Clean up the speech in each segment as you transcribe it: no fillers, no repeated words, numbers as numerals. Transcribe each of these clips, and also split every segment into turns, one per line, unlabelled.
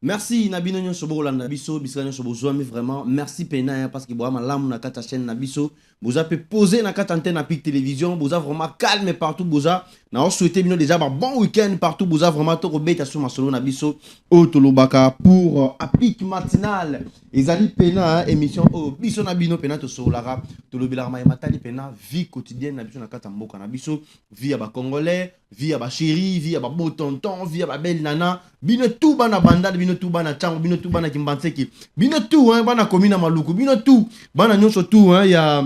Merci Nabino Nyonso Bolanda Biso, Bisra Nyonso Bozwami vraiment. Merci Pena parce que Boama Lam na kata chaîne Nabiso. Vous avez posé na kata antenne à Pic Télévision. Vous avez vraiment calme partout. Vous avez souhaité déjà un bon week-end partout. Vous avez vraiment tout rebête sur ma solo Nabiso. Au Tolobaka pour Pic matinal. Ezali Pena émission au Biso Nabino Pena to Solara. Tolobilar Matali Pena vie quotidienne Nabiso na kata Mboka Nabiso. Vie à ba Congolais, vie à ba chéri, vie à ba beau tonton, vie à ba belle nana. Bino tout bana bandade, bino tout bana chango, bino tout bana kimbanseki, bino tout hein bana komina maluku, bino tout bana nyonso tout hein ya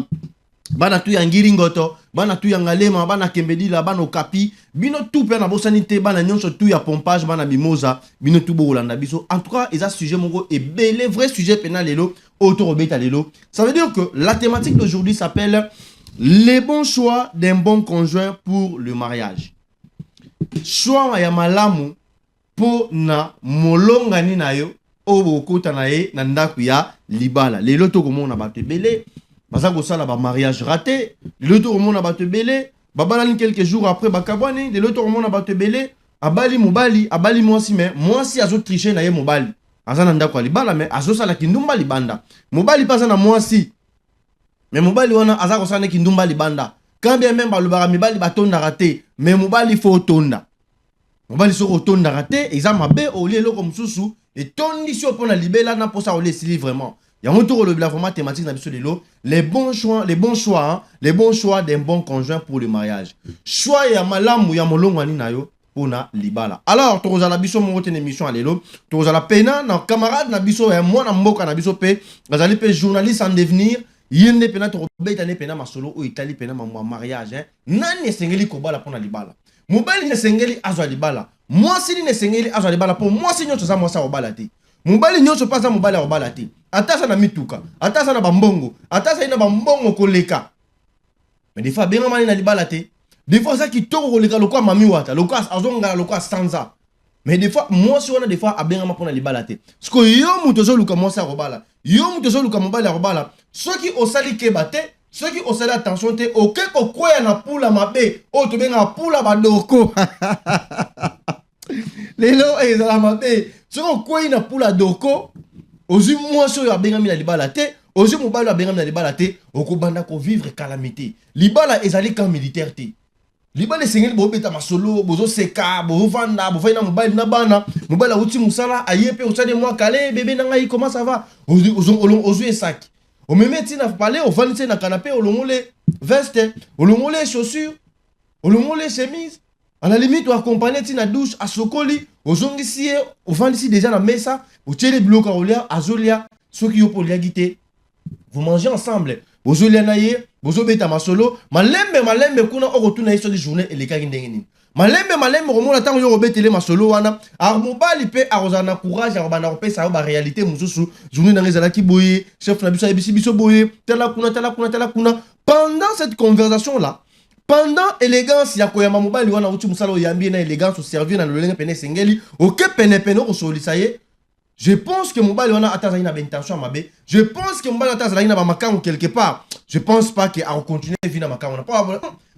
bana tout ya ngiringoto, bana tout ya ngalema, bana kembedila, bana okapi, bino tout pe na bosanité, bana nyonso tout ya pompage, bana bimoza, bino tout bolanda biso. En tout cas, ils a sujet mongo et belé vrai sujet pénal lelo, autorobeta lelo. Ça veut dire que la thématique d'aujourd'hui s'appelle les bons choix d'un bon conjoint pour le mariage. Choix ya malamu po na molongani na yo obo kota na ye na ndaku ya libala. Lelo to komona bato belé baza ko sala ba mariage raté. Lelo to komona bato belé babalani quelques jours après bakabwani. Lelo to komona bato belé abali mobali abali mwasi mais mwasi azo tricher na ye mobali. Aza na ndaku ya libala mais azo sala kindumba libanda. Mobali paza na mwasi mais mobali wana aza ko sala kindumba libanda. Quand bien même balobara mibali batonda raté mais mobali faut tonda. Mobali so rotonda raté, examen B au lieu comme sous et tondi sur pour la libella na pour ça au lieu vraiment. Il y a un tour le vraiment thématique dans de l'eau, les bons choix d'un bon conjoint pour le mariage. Choix ya malamu ya molongwani na yo pour na libala. Alors to za la biso mo tene émission alelo, to za la pena na camarade na biso ya moi na mboka na biso pe, bazali pe journaliste en devenir. Yende pena to beta ne pena masolo o Italie pena ma mariage hein. Nani sengeli ko bala pour na libala. Mobali ne sengeli azwa libala. Mwasi ne sengeli azwa libala po mwasi nyonso za mwasa obala te. Mobali nyonso pasa mobali obala te. Atasa na mituka, atasa na bambongo, atasa ina bambongo koleka. Mais des fois benga mani na libala te. Des fois ça qui toko koleka lokwa mami wata, lokwa azonga lokwa stanza. Mais des fois mwasi wana des fois abenga ma pona libala te. Sko yo muto zo luka mwasi obala. Yo muto zo luka mobali obala. Soki osali keba te. Ceux qui ont fait attention, ok, quoi y a na poula mabe, oh tu bien poula badoko. Les lots et la mabe. Ceux qui quoi y na poula doko, ozu moi sur ya benga mi na libala te, ozu mobile ya benga mi na libala te, oko banda ko vivre calamité. Libala ezali camp militaire te. Libala sengeli bo beta masolo, bozo seka, bo vanda, bo faina mobile na bana, mobile a uti musala, ayepe osade moi calé, bébé na ngai comment ça va? Ozu esak. Au même temps, on parle, on va dans canapé, on longe les vestes, on longe les chaussures, on longe les chemises. À la limite, on accompagne dans la douche, à Sokoli, on zongi ici, on va ici déjà dans la mesa, on tire les blocs à Olia, à Zolia, ceux qui ont pour les guider. Vous mangez ensemble. Vous zolia naïe, vous obétez ma solo, malembe, kuna on retourne sur les journées et les cas d'ingénie. Malembe, on monte tant que vous obétez ma solo, wana, armobali pe arrosana courage, arrobana repé, ça va réalité, moussou, journée dans les alaki boye, chef na biso boye, tela kuna. Pendant cette conversation-là, pendant élégance, ya koyama mobali wana uti musalo yambi na élégance au servir dans le lenga pene sengeli, ok pene au soli, ça y est. Je pense que mobali wana ataza ina intention mabe. Je pense que mobali ataza ina ba makango quelque part. Je pense pas que a continuer vina makango na pas.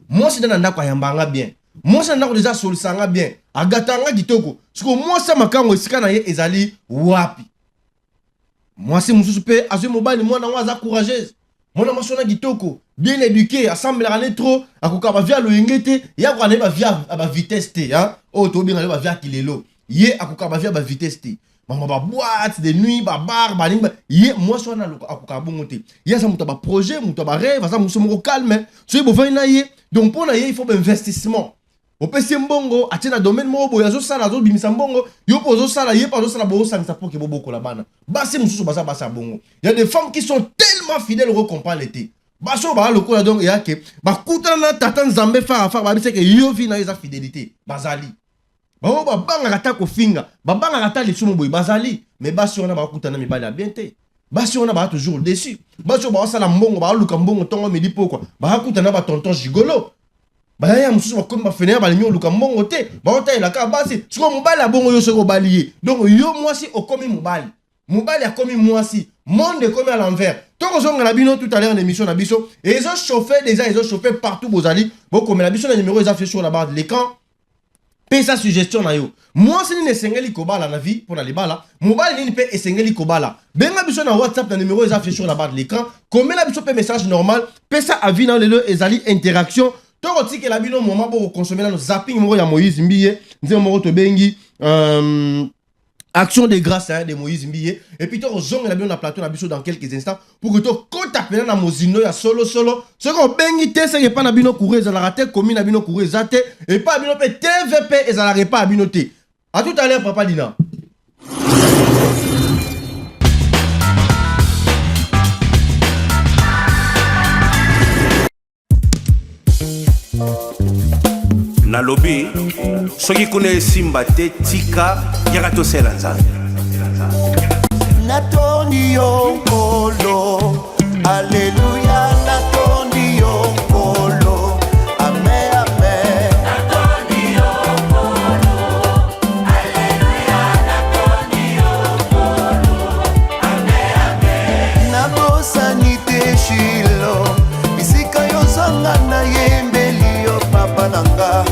Moi c'est dans ndako yambanga bien. Moi c'est ndako déjà solisanga bien. Agatanga kitoko. Siko moi ça makango esika na ye ezali wapi. Moi c'est mususu pe azu mobali moi na waza courageuse. Moi na masona kitoko, bien éduqué, assemble rané trop, akoka ba via lo ngete, ya ko na ba via ba vitesse te, hein. Oh to bien ba via kilelo. Ye akoka ba via ba vitesse te. Maman ba boîte de nuit ba bar ba ning ye moi so na akoka bongote. Ye ça muta ba projet, muta ba rêve, ça muso mo calme. So bo va na ye. Donc pour na ye il faut investissement. Au PC mbongo, atina domaine mo bo yazo sala zo bimisa mbongo, yo pozo sala ye pa zo sala bo sangisa pour que bobo ko la bana. Basi mususu basa bongo. Il y a des femmes qui sont tellement fidèles au comprendre l'été. Baso ba loko la donc ya ke ba kutana tata nzambe fa ba bise ke yo fi na eza fidélité. Bazali. Ba banga kata ko finga, ba banga kata le sumo boy bazali, mais basi on a ba kutana mi bala bien te. Basi on a ba toujours déçu. Basi ba sala mbongo ba luka mbongo tongo me di poko. Ba kutana ba tonton gigolo. Ba ya mususu ba comme ba fenea ba linyo luka mbongo te. Ba ota ila ka basi, siko mobali bongo yo seko balié. Donc yo mwasi okomi mobali. Mobali a commis mwasi. Monde est comme à l'envers. Tant qu'on a bino tout à l'heure en émission nabiso et ils ont chauffé déjà, ils ont chauffé partout bozali. Bon comme la biso na numéro ils ont fait sur la barre de l'écran. pesa suggestion na yo mwasi nini esengeli kobala na vie pour na libala mobali nini pe esengeli kobala benga biso na WhatsApp na numéro affiché sur la barre de l'écran komela biso pe message normal pesa avis na lelo ezali interaction toko tikela bino moment pour consommer na zapping moko ya Moïse Mbiye nzembo moko to bengi action de grâce de Moïse Mbiye et puis tu rejoins la bien plateau na biso dans quelques instants pour que tu contactes na mozino ya solo ce qu'on bengi te c'est pas na bino courir za la raté commis na bino courir zate et pas bino pe TVP et za la pas bino te à tout à l'heure papa Dina
Nalobi soki kuna esimba te tika yaka tosela nzambe
natoni yo nkolo alleluya natoni yo nkolo amen amen natoni yo nkolo alleluya natoni yo nkolo amen amen nabosani te shilo bisika yozanga na yembeli yo papa nanga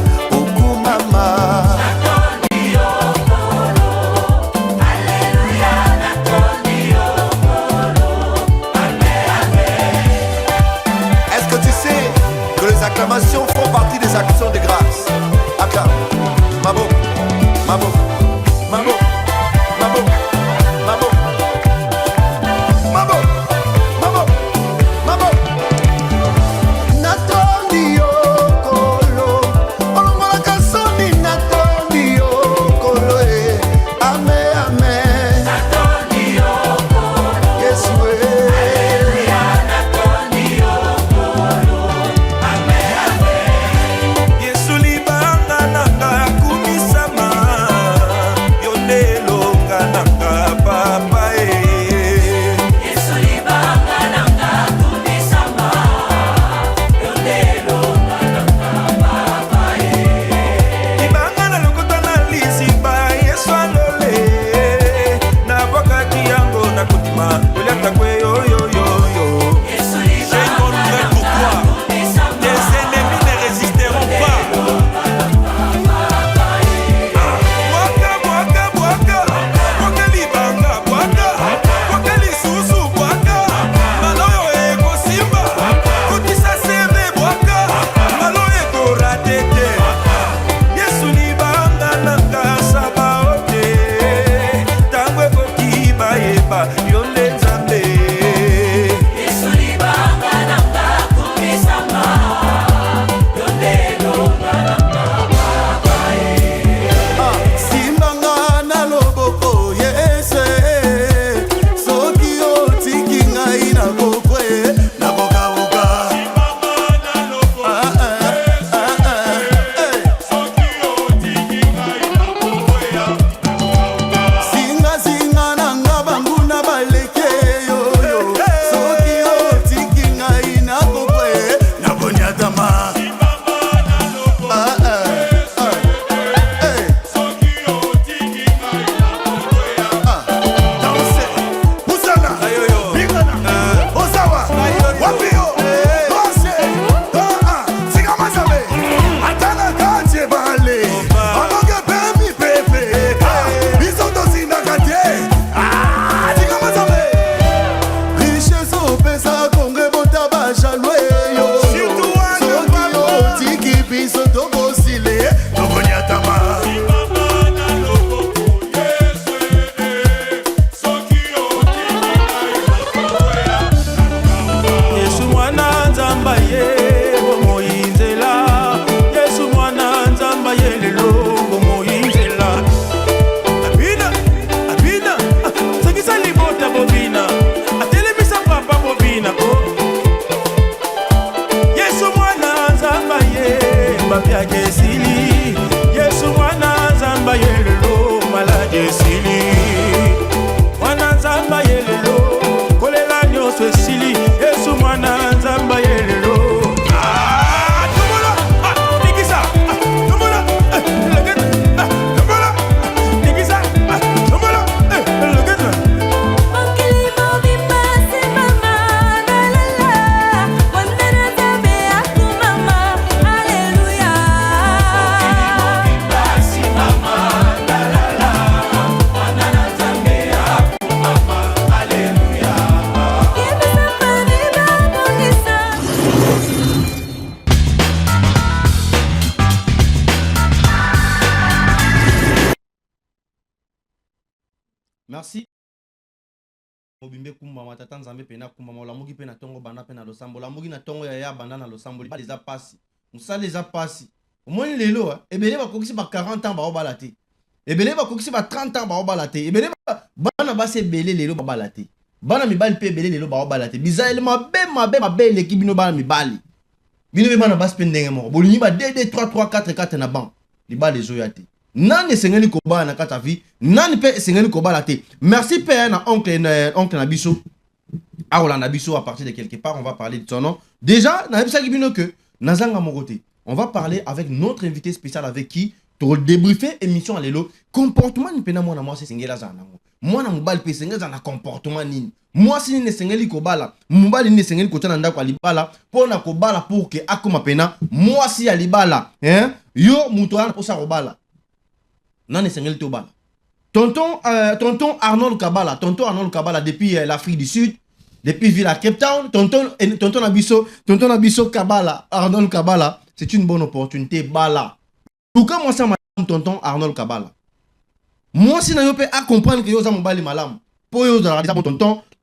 Merci. Mobimbe kumba matata nzambe pena kumba molamugi pena tongo banda pena losambo lamugi na tongo ya banda na losambo ba les apasi musala les apasi omoni lelo ebele ba kokisi ba 40 ans ba obalate ebele ba kokisi ba 30 ans ba obalate ebele bana ba se belé lelo ba balate bana mibali pe belé lelo ba obalate bizaele mabe l'équipe bino bana mibali bino be bana ba spendenge mo bolingi ba 2 3 3 4 4 na banc libali zoyate nani sengeli koba na kata vie nani pe sengeli koba la te merci père na oncle na biso a Rolanda biso à partir de quelque part on va parler de son nom déjà na bisa kibino que nazanga mon côté on va parler avec notre invité spécial avec qui pour débriefer émission à lelo comportement ni pena moi c'est sengela za nango moi na mobali pe sengela na comportement nini moi si ni sengeli kobala mobali ni sengeli kotana ndako alibala pona kobala pour que akoma pena moi si alibala hein yo muto ana posa kobala non sengeli tobala tonton Arnold Kabala depuis l'Afrique du Sud depuis ville à Cape Town tonton Nabiso Kabala Arnold Kabala c'est une bonne opportunité bala pourquoi moi ça madame tonton Arnold Kabala moi si na yo pe à comprendre que yo za mobali malam po yo za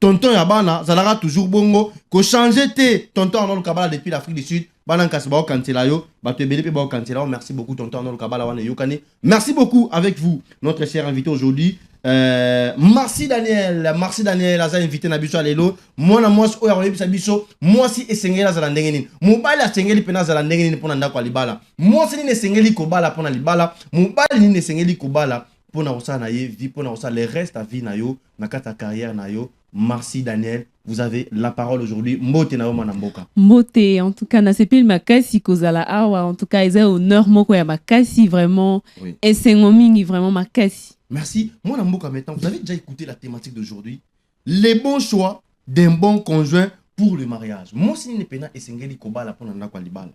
tonton ya bana zalara toujours bongo ko changer te tonton Arnold Kabala depuis l'Afrique du Sud bana kasi ba okantela yo ba te belé pe ba okantela merci beaucoup tonton Arnold Kabala wana yokane merci beaucoup avec vous notre cher invité aujourd'hui merci Daniel aza invité na biso alelo mwana mwasi oyo akoyebisa biso mwasi esengeli azala ndenge nini mobali asengeli pena azala ndenge nini mpona ndako ya libala mwasi nini esengeli kobala mpona libala mobali nini esengeli kobala mpona kosala na ye vie mpona kosala le reste à vie na yo na kati ya carrière na yo. Merci Daniel, vous avez la parole aujourd'hui. Mbote na yo mboka.
Mbote, en tout cas, na sepil makasi kozala awa, en tout cas, ils ont honneur moko ya makasi vraiment. Oui. Et c'est ngomingi vraiment makasi.
Merci. Moi na mboka maintenant, vous avez déjà écouté la thématique d'aujourd'hui. Les bons choix d'un bon conjoint pour le mariage. Moi si ni pena esengeli kobala pona ndako libala.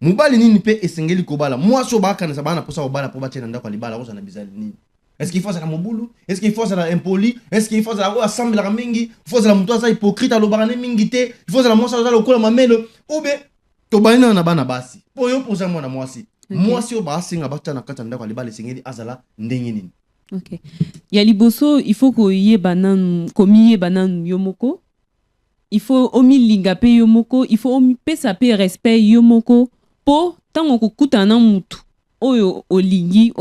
Mobali ni pe esengeli kobala. Moi so baka na sabana posa kobala po batie na ndako libala ko na bizali ni. Est-ce qu'il faut ça la mobulu? Est-ce qu'il faut ça la impoli? Est-ce qu'il faut ça la assemble la mingi? Il faut ça la muto ça hypocrite à l'obarane mingi te? Il faut ça la mosa ça lokola mamelo? Obe to baina na bana basi. Po yo posa mwana mwasi. Mwasi o ba singa bata na kata ndako libala sengeli azala ndenge nini?
OK. Ya liboso il faut ko yé banan komiye banan yomoko. Il faut omi linga pe yomoko, il faut omi pesa pe respect yomoko po tango kokuta na mutu. Oyo olingi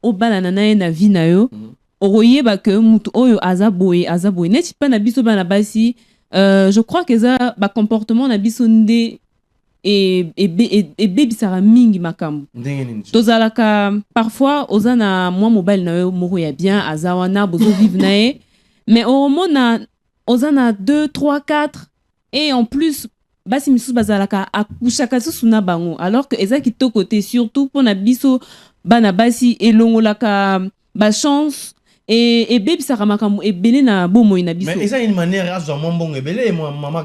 o bala na vie na yo oye ba que mutu oyo azaboye neti pa na biso bana basi je crois que ça ba comportement na biso nde et baby sara mingi makambo tozalaka parfois ozana moi mobile na yo moko ya bien azawana bozo vivre na mais au mona ozana 2 3 4 et en plus basi misu bazalaka akushaka susuna bango alors que ezaki to côté surtout pour na biso bana basi elongolaka ba chance et baby saramaka ebele na bomo ina biso
mais eza une manière azo mbongo ebele maman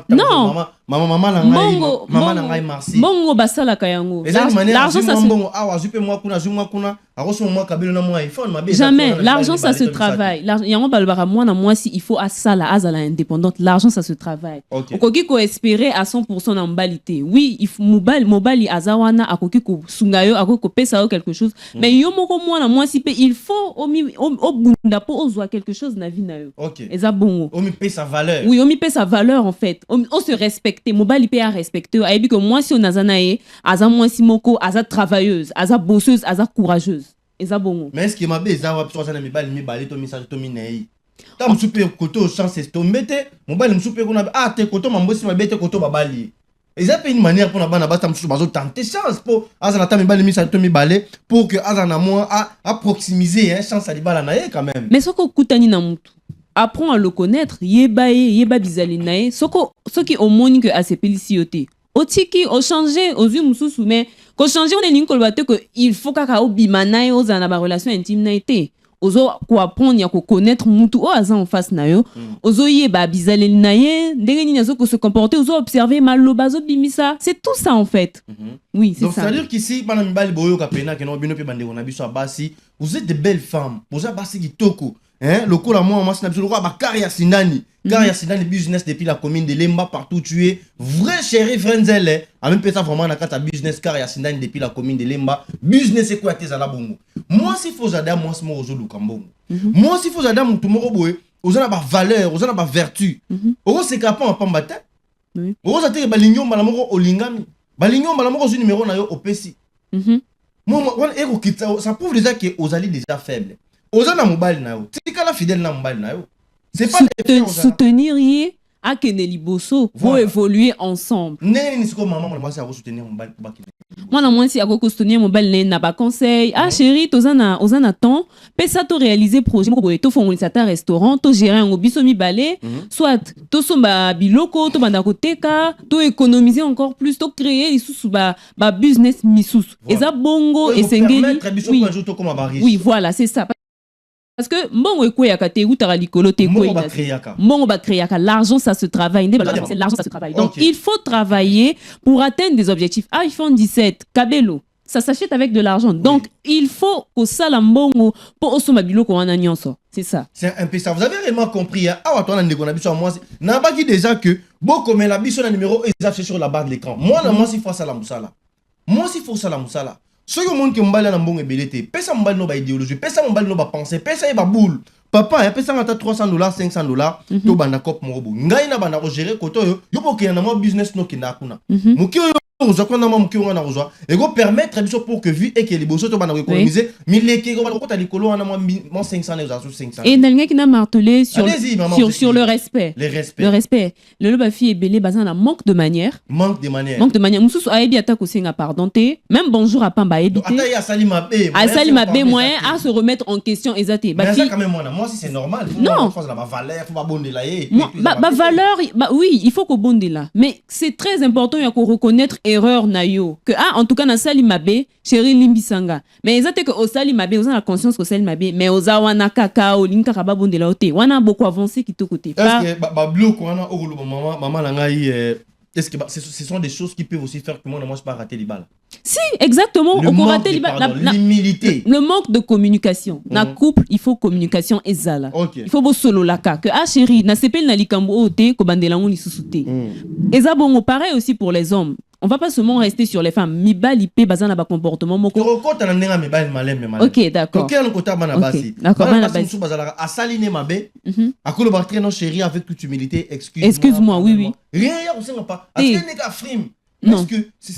na ngai merci
mbongo basalaka yango
l'argent ça mbongo awa zupe moi kuna aroso moi kabelo na moi iPhone mabe
jamais l'argent ça se travaille yango balbara moi na moi si il faut asala azala indépendante l'argent ça se travaille okoki ko espérer à 100% na mbalité oui il faut mobali azawana akoki ko sungayo akoki ko pesa yo quelque chose mais yo moko moi na moi si pe il faut obunda po ozwa quelque chose na vie na yo eza bongo
omi pesa sa valeur
oui omi pesa sa valeur en fait on se respecter mobali pe a respecter ayebi que moi si on azanaye aza moi si moko aza travailleuse aza bosseuse aza courageuse eza bongo
mais est-ce que mabe eza wa pso sana mibali to message to minei ta msupe koto chance to mbete mobali msupe kuna te koto mambosi mabete koto babali eza pe une manière pour na bana bata msupe bazo tenter chance pour azana ta mibali message to mibale pour que azana moi à proximiser chance à libala na quand même
mais soko kutani na mutu apprends à le connaître yeba bizali nae soki omoni que asepeli sioté otiki o changer aux yeux mususu mais ko changer on est ni kolbate que il faut kaka obima nae ozana ba relation intime na été ozo ko apprendre ya ko connaître mutu o aza en face na yo ozo yeba bizali nae ndenge nini azo ko se comporter ozo observer maloba zo bimisa c'est tout ça en fait oui c'est
donc,
ça
donc c'est à dire qu'ici bana mibali boyo kapena ke no bino pe bande na biso basi vous êtes de belles femmes vous avez basi kitoko hein le coup la moi c'est absolument ba carrière sinani business depuis la commune de Lemba partout tu es vrai chéri Frenzel a même peut ça vraiment na kata business carrière sinani depuis la commune de Lemba business c'est quoi tes ala bongo Moi si faut zada moi si mozo lukambongo. Moi si faut zada mutu moko boye, ozana ba valeur, ozana ba vertu. Oro se kapon en pambata.
Oui.
Oro zate ba lignon ba moko olingami. Ba lignon ba moko zo numéro na yo opesi. Moi eko kitsa ça prouve déjà que ozali déjà faible. Ozana mobile na yo. Tikala fidèle na mobile na yo. C'est pas
soutenir yé à Keneli Bosso pour évoluer ensemble.
Nene siko maman moi c'est à soutenir mobile pour bakine.
Moi si à soutenir mobile n'a pas conseil. Ah chérie, ozana temps, pesa to réaliser projet ko to fongolisa ta restaurant, to gérer un biso mi balé, soit to somba biloko, to banda koteka, to économiser encore plus, to créer lisusu ba business misusu. Eza bongo et sengeli. Oui, voilà, c'est ça. Parce que mbongo ekoyaka te utara likolo te koyaka. Mbongo ba créaka, l'argent ça se travaille, c'est l'argent ça se travaille. Donc il faut travailler pour atteindre des objectifs. iPhone 17, Kabelo, ça s'achète avec de l'argent. Donc il faut que ça la mbongo pour osoma biloko wana nyonso. C'est ça. C'est
un peu ça. Vous avez réellement compris hein? Ah toi on a ndeko na biso moi n'a pas dit déjà que beaucoup mais la biso na numéro est sur la barre de l'écran. Moi si faut ça la musala. Moi si faut ça la musala. Ce que monde qui mbala na mbongo ebelete, pesa mbala no ba idéologie, pesa mbala no ba pensée, pesa e ba boule. Papa, pesa ngata $300, $500, to banda kop mo bo. Ngai na banda ko gérer koto yo, yo poke na mo business no kinda kuna. Muki yo ozakona mo muki ngana ozwa, et go permettre biso pour que vie et que les bosso to banda économiser, mileke go ko ta likolo wana mo 500 na 500.
Et dalnga qui n'a martelé sur le respect. Le respect. Le loba fille est belé bazan na manque de manière.
Manque de manière.
Mususu a ebi atako singa pardon te, même bonjour à pamba ebi te.
Ata ya salima be.
A salima be moyen à se remettre en question ezate.
Mais ça quand même moi si c'est normal,
non,
faut la valeur, faut pas bonde la
valeur, oui, il faut qu'on bonde là. Mais c'est très important il y a qu'on reconnaître erreur na yo que en tout cas na salima be chérie limbisanga. Mais ezate que au salima be, on a la conscience que salima be, mais aux awana kaka o linka ka ba bonde la ote. Wana beaucoup avancé qui to côté.
Est-ce que ba bloco wana okolo maman la ngai est-ce que ce sont des choses qui peuvent aussi faire que moi je pas rater les balles?
Si, exactement. On peut rater les balles.
L'humilité.
Le manque de communication. Na couple, il faut communication ezala. Il faut bo solo laka que chérie, na sepel na likambo ote ko bandela ngoni susute. Eza bongo pareil aussi pour les hommes. On va pas seulement rester sur les femmes. Mibali pe bazana ba comportement moko. Ok, d'accord. D'accord.
Asaline mabe. Akolo ba très non chérie avec toute humilité, excuse-moi.
Excuse-moi, oui.
Rien, on sait pas. Est-ce que frime? Parce que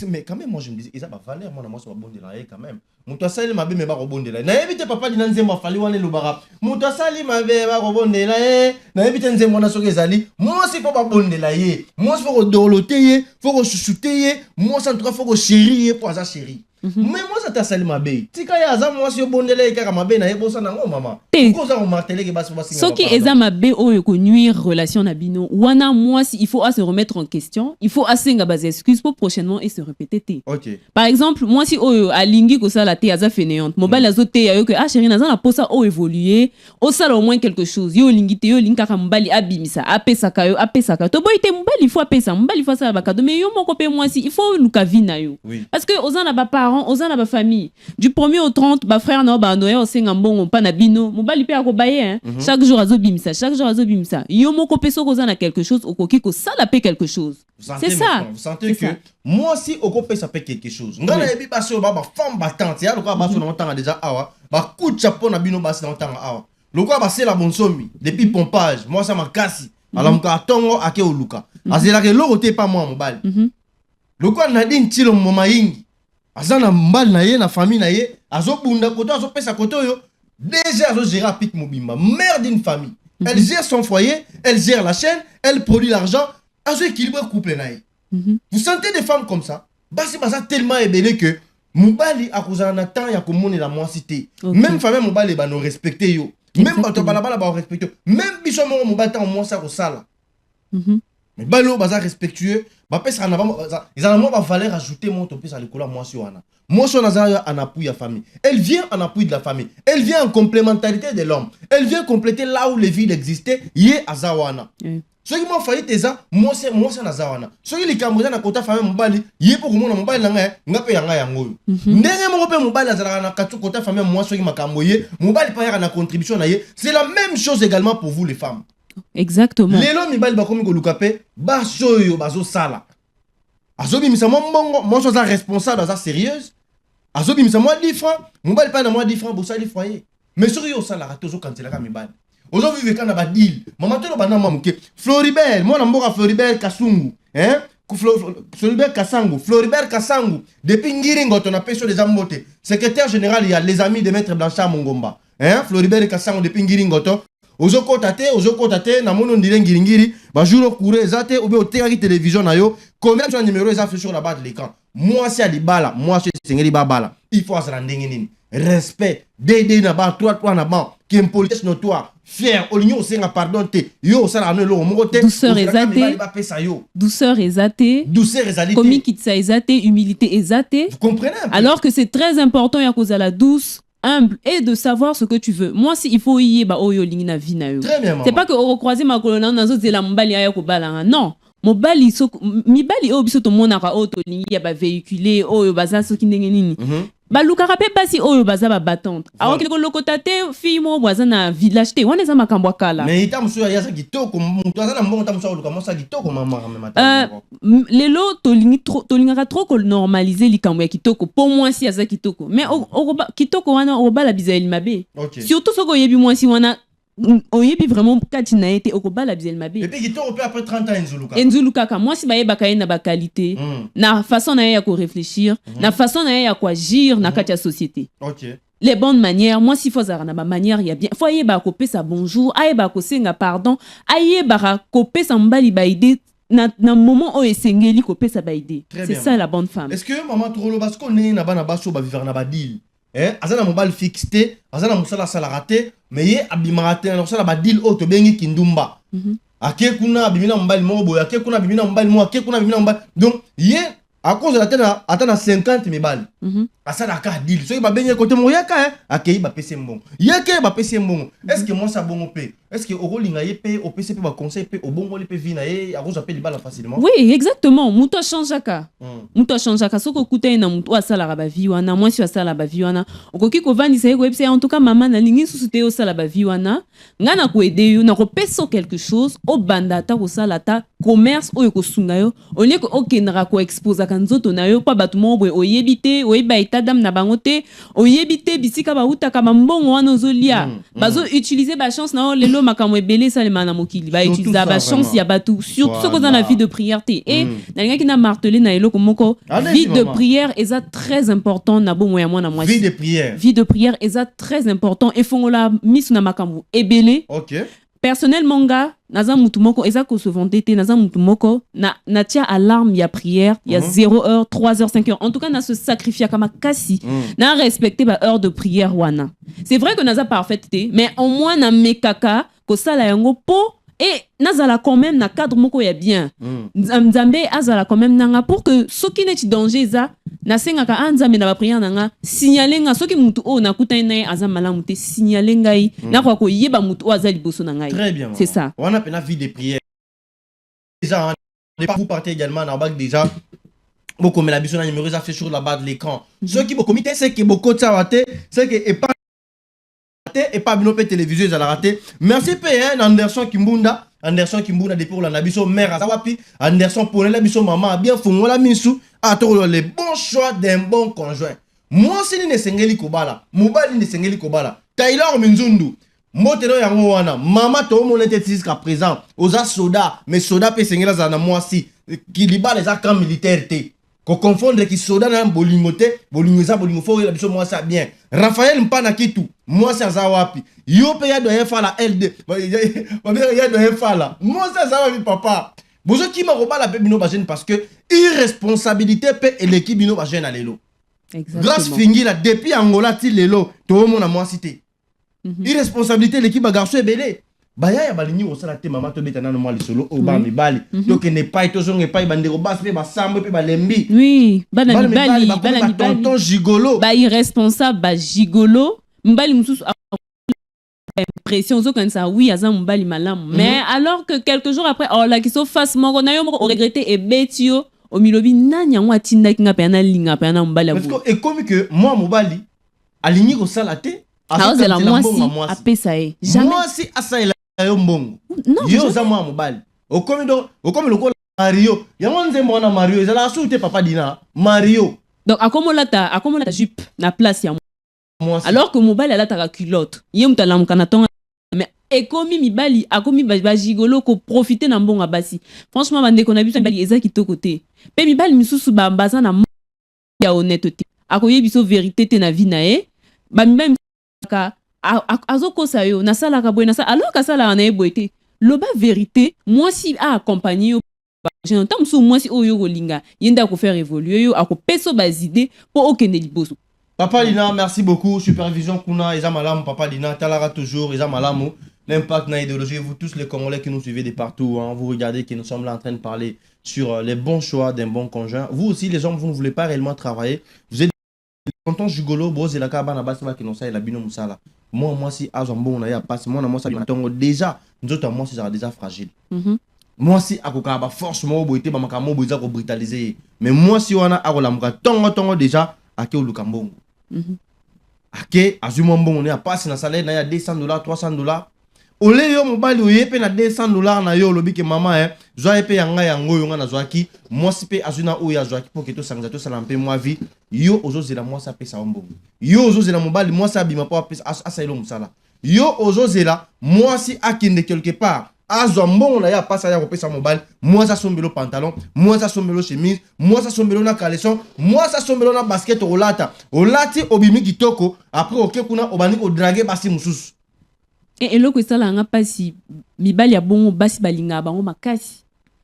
mais quand même moi je me disais ça va valeur moi ça va bonde là quand même. Muto asali mabe me ba robonde là. Na ebite papa dina nzemba fali wane lobara. Muto asali mabe ba robonde là na ebite nzemba na soke ezali. Moi c'est pas ba bonde là ye. Moi faut doloter ye, faut chouchouter ye. Moi ça en tout cas faut chérir pour ça chérie. Mais moi ça t'a sali mabe. Tika ya za moi si bonde là kaka mabe na yebo ça na ngo maman. Ko za ko marteler ke basi basi.
Ce qui est mabe o ko nuire relation na bino. Wana moi si il faut se remettre en question, il faut asenga base excuse pour prochainement et se répéter te.
OK.
Par exemple, moi si o alingi ko ça la te aza fainéante. Mobile azote ya yo que chérie na za na posa o évoluer, o sala au moins quelque chose. Yo lingi te yo linka ka mbali abimisa, apesa ka yo, apesa ka. To boy te mbali il faut apesa, mbali il faut ça ba cadeau mais yo moko pe moi si il faut luka vina yo. Parce que ozana ba parents, ozana ba famille. Du 1er au 30, ba frère na ba noya o senga mbongo pa na bino. Mobali pe akobaye hein. Chaque jour azobimisa, chaque jour azobimisa. Yo moko pe soko ozana quelque chose okoki ko sala pe quelque chose. C'est ça.
Vous sentez que moi si okope ça peut quelque chose. Ngana ebi ba so ba femme battante ya lokwa ba so na ntanga déjà awa. Ba coup de chapeau na bino ba na ntanga awa. Lokwa ba c'est la bonne somme depuis pompage. Moi ça m'a cassé. Alors mka tongo ake oluka. Azela ke loko te pas moi mobile. Lokwa na din tilo moma yingi. Azana mbal na ye na famille na ye, azobunda koto azopesa koto yo. Déjà azo gérer pic mobimba, mère d'une famille. Elle gère son foyer, elle gère la chaîne, elle produit l'argent, azo équilibre couple na ye. Vous sentez des femmes comme ça? Basi basa tellement ébélé que mobali akozana na temps ya komone la moisité. Même famille mobali ba no respecter yo. Même bato balabala ba respecter. Même biso mo mobali tant moi ça ko sala. Mais balo baza respectueux, ba pesa na ba ils ont pas valeur ajouter mon topé ça l'école moi sur wana. Moi sur naza en appui à famille. Elle vient en appui de la famille. Elle vient en complémentarité de l'homme. Elle vient compléter là où les villes existaient, yé azawana. Ceux qui m'ont failli teza, moi c'est nazawana. Ceux qui les Camerounais na kota famille mobali, yé pour mon mobile na ngape yanga yango. Ndenge mo pe mobile azala na katu kota famille moi ceux qui makamboye, mobile pa ya na contribution na yé. C'est la même chose également pour vous les femmes.
Exactement.
Lelo mibali bakomi ko lukape, ba soyo bazo sala. Azobi misa mbongo, moi je suis responsable, ça sérieuse. azobimisa moi 10 francs mobali pa na moi 10 francs bosali foyer mais soki yo osala raté ozokanzelaka mibali ozoviveka na badile mama tolo bana mwa moke Floribert mwana mboka Floribert Kasungu Floribert Kasangu depuis Ngiringo ton appel sur les ambote secrétaire général il y a les amis de maître Blanchard Mongomba Floribert Kasangu depuis Ngiringo to ozokota te na mono ndile ngiringiri ba jour couré ezate ou bien otekaki télévision na yo combien de numéro est affiché sur la bas de l'écran moi c'est libala moi c'est sengeli babala il faut se rendre nini respect dédé na ba toi na ba qui impolitesse notoire fier oligno senga pardon te yo sala no lo moko te
douceur exatée commis kitsa exatée humilité exatée
vous comprenez
alors que c'est très important ya cause à la douce humble et de savoir ce que tu veux. Moi, si il faut y ba oyo lingina vina yo. C'est pas que au croiser ma colonne dans zo zela mbali aya ko bala. Non. Mobali so mibali o biso to monaka auto lingi ya ba véhiculer oyo baza so kindenge nini. Ba lukaka pe basi oyo baza ba battante. Alors que le kotate fille mo boza na village te. Wana za makambo kala.
Mais ita muso ya za kitoko muto aza na mbongo ta muso luka mosa kitoko mama
lelo tolingaka trop ko normaliser likambo ya kitoko. Pour moi si aza kitoko. Mais kitoko wana obala bizaeli mabe. Surtout soko yebi moi si wana oyebi vraiment kati na été okobala bizel mabe.
Et puis kitoko pe après 30 ans
enzuluka ka moi si baye bakaye na ba qualité na façon na ya ko réfléchir na façon na ya ko agir na kati ya société. Les bonnes manières moi si faut na ba manière ya bien faut yeba ko pesa bonjour ayeba ko senga pardon ayeba ko pesa mbali ba idée na moment o esengeli ko pesa ba idée. C'est ça la bonne femme.
Est-ce que maman trolo parce qu'on est na bana baso ba vivre na ba deal azana mobile fixé azana musala sala raté mais ye abimaraté na sala ba deal auto bengi kindumba ake kuna bimina mobile mo boya ake kuna bimina mobile mo ake kuna bimina mobile donc ye à cause de la atana 50 mibali asala ka deal so ba bengi côté mo yaka ake ba pese mbongo yeke ba pese mbongo est-ce que moi ça bongo pe est-ce que oko linga ye pe o pese pe ba conseil pe o bongo le pe vina ye a cause appelle bala facilement
oui exactement muto changeaka soko kuta na muto asala ba vie wana moi si asala ba vie wana okoki ko vandisa ye ko epse en tout cas maman na lingi susute yo sala ba vie wana ngana ko aider yo na ko peso quelque chose o banda ta ko sala ta commerce o ko sunga yo on est ko okendra ko exposer ka nzoto na yo pa batu mo boy oyebite oyeba etadam na bangote oyebite bisika ba utaka mbongo wana ozolia bazo utiliser ba chance na lelo makamwe belé ça les mana mokili ba utiliser ba chance ya batu surtout ce qu'on a la vie de prière et na linga ki na marteler na eloko moko vie de prière est très important na bo moya mwana moi
vie de prière
est très important et fongola misu na makambo ebelé personnellement nga naza mutu moko eza ko se vendete naza mutu moko na tia alarme ya prière ya 0h 3h 5h en tout cas na se sacrifier kama kasi na respecter ba heure de prière wana c'est vrai que naza parfaite mais au moins na mekaka ko sala yango po et nazala quand même na cadre moko ya bien nzambe azala quand même nanga pour que soki neti danger za na sengaka anzambe na ba prière nanga signaler nga soki mutu o na kuta na aza malamu te signaler ngai na kwa ko yeba mutu o aza liboso na ngai
très bien
c'est ça
on a pena vie de prière déjà vous partez également na bac déjà beaucoup mais la biso na numéro ça fait sur la bas de l'écran ceux qui beaucoup comité c'est que beaucoup de ça raté c'est que et pas bino pe télévision za la raté merci pe Anderson Kimbunda depuis pour la nabiso mère azawapi Anderson pour la biso maman bien fongola misu atoro le bon choix d'un bon conjoint moi si ni sengeli kobala mobali ni sengeli kobala Taylor Minzundu motero yango wana mama to monete jusqu'à présent oza soda mais soda pe sengela za na moi si kiliba les camps militaires te ko confondre ki soda na bolingo te bolingo za bolingo fo la biso moi ça bien Raphaël mpana kitu moi ça za wapi yo pe ya doyen fa la LD ya doyen fa la moi ça za wapi papa bozo ki ma robala pe bino ba jeune parce que irresponsabilité pe et l'équipe bino ba jeune alelo grâce fingi la depuis Angola ti lelo to mona moi cité irresponsabilité l'équipe ba garçon belé baya ya balingi osala te mama to betana na moi lisolo o ba mibali to ke ne pas to zonge pas bandero bas pe ba sambo pe ba lembi
oui bana mibali
tonton gigolo
ba irresponsable ba gigolo mbali mususu impression zo comme ça oui aza mbali malamu mais alors que quelques jours après oh la qui so face moko na yo moko o regretter et betio o milobi nanya ngwa tinda kinga pe na linga pe na mbali
parce que et comme que moi mobali alingi ko sala te
c'est la moi si apesa e jamais
moi si asaila yo mbongo yo za moi mobali okomi lokola Mario yango nzembo na Mario ezala asute papa dina Mario
Donc, à comment là ta jupe, na place ya
Moi aussi.
alors que mobile elle a ta culotte. Yem ta lam kanaton mais et comme mibali, a comme ba gigolo ko profiter na mbonga basi. Franchement, bande qu'on a vu ça mibali eza kitoko côté. Pe mibali misusu ba baza na ya honnêteté. Akoye biso vérité te na vie na e. Ba mibali ka azoko sayo na sala ka boy na sala alors ka sala na e boyete. Loba vérité, moi si a accompagné yo j'ai entendu moi si oyo golinga yenda ko faire évoluer yo ako peso bas idées pour okende liboso.
Papa Lina, merci beaucoup. Supervision Kuna, Isa Malam, Papa Lina, Talara toujours, Isa Malamu. L'impact na idéologie, vous tous les Congolais qui nous suivez de partout, hein, vous regardez que nous sommes là en train de parler sur les bons choix d'un bon conjoint. Vous aussi, les hommes, vous ne voulez pas réellement travailler. Vous êtes content Jugolo, Bros et la Kabana Basma qui nous sait la Bino Moussala. Moi, si Azambo, on a passé, moi, ça déjà, nous autres, moi, c'est déjà fragile. Moi, si Akokaba, force, moi, Boité, Bamakamo, Boïza, brutalisé. Mais moi, si on a Arolamka, Tongo, déjà, Ake Lukambongo. Ake, Azumon bon, on est à passer dans salaire, il y a $200, $300. Au lieu yo mobile yo yepe na $200 na yo lobi ke maman zo yepe yanga yango yonga na zoaki moi sipe azuna o ya zoaki pour que to sangza to salampe moi vie yo ozozela moi ça pesa ombo yo ozozela mobile moi ça bima pour pesa asailo musala yo ozozela moi si akinde quelque part azo mbongo na ya pasa ya kopesa mobile moi ça sombelo pantalon moi ça sombelo chemise moi ça sombelo na caleçon moi ça sombelo na basket olati obimi kitoko après oke kuna obani ko draguer basi mususu.
Et loko sala nga pasi mibali ya bongo basi balinga bango makasi.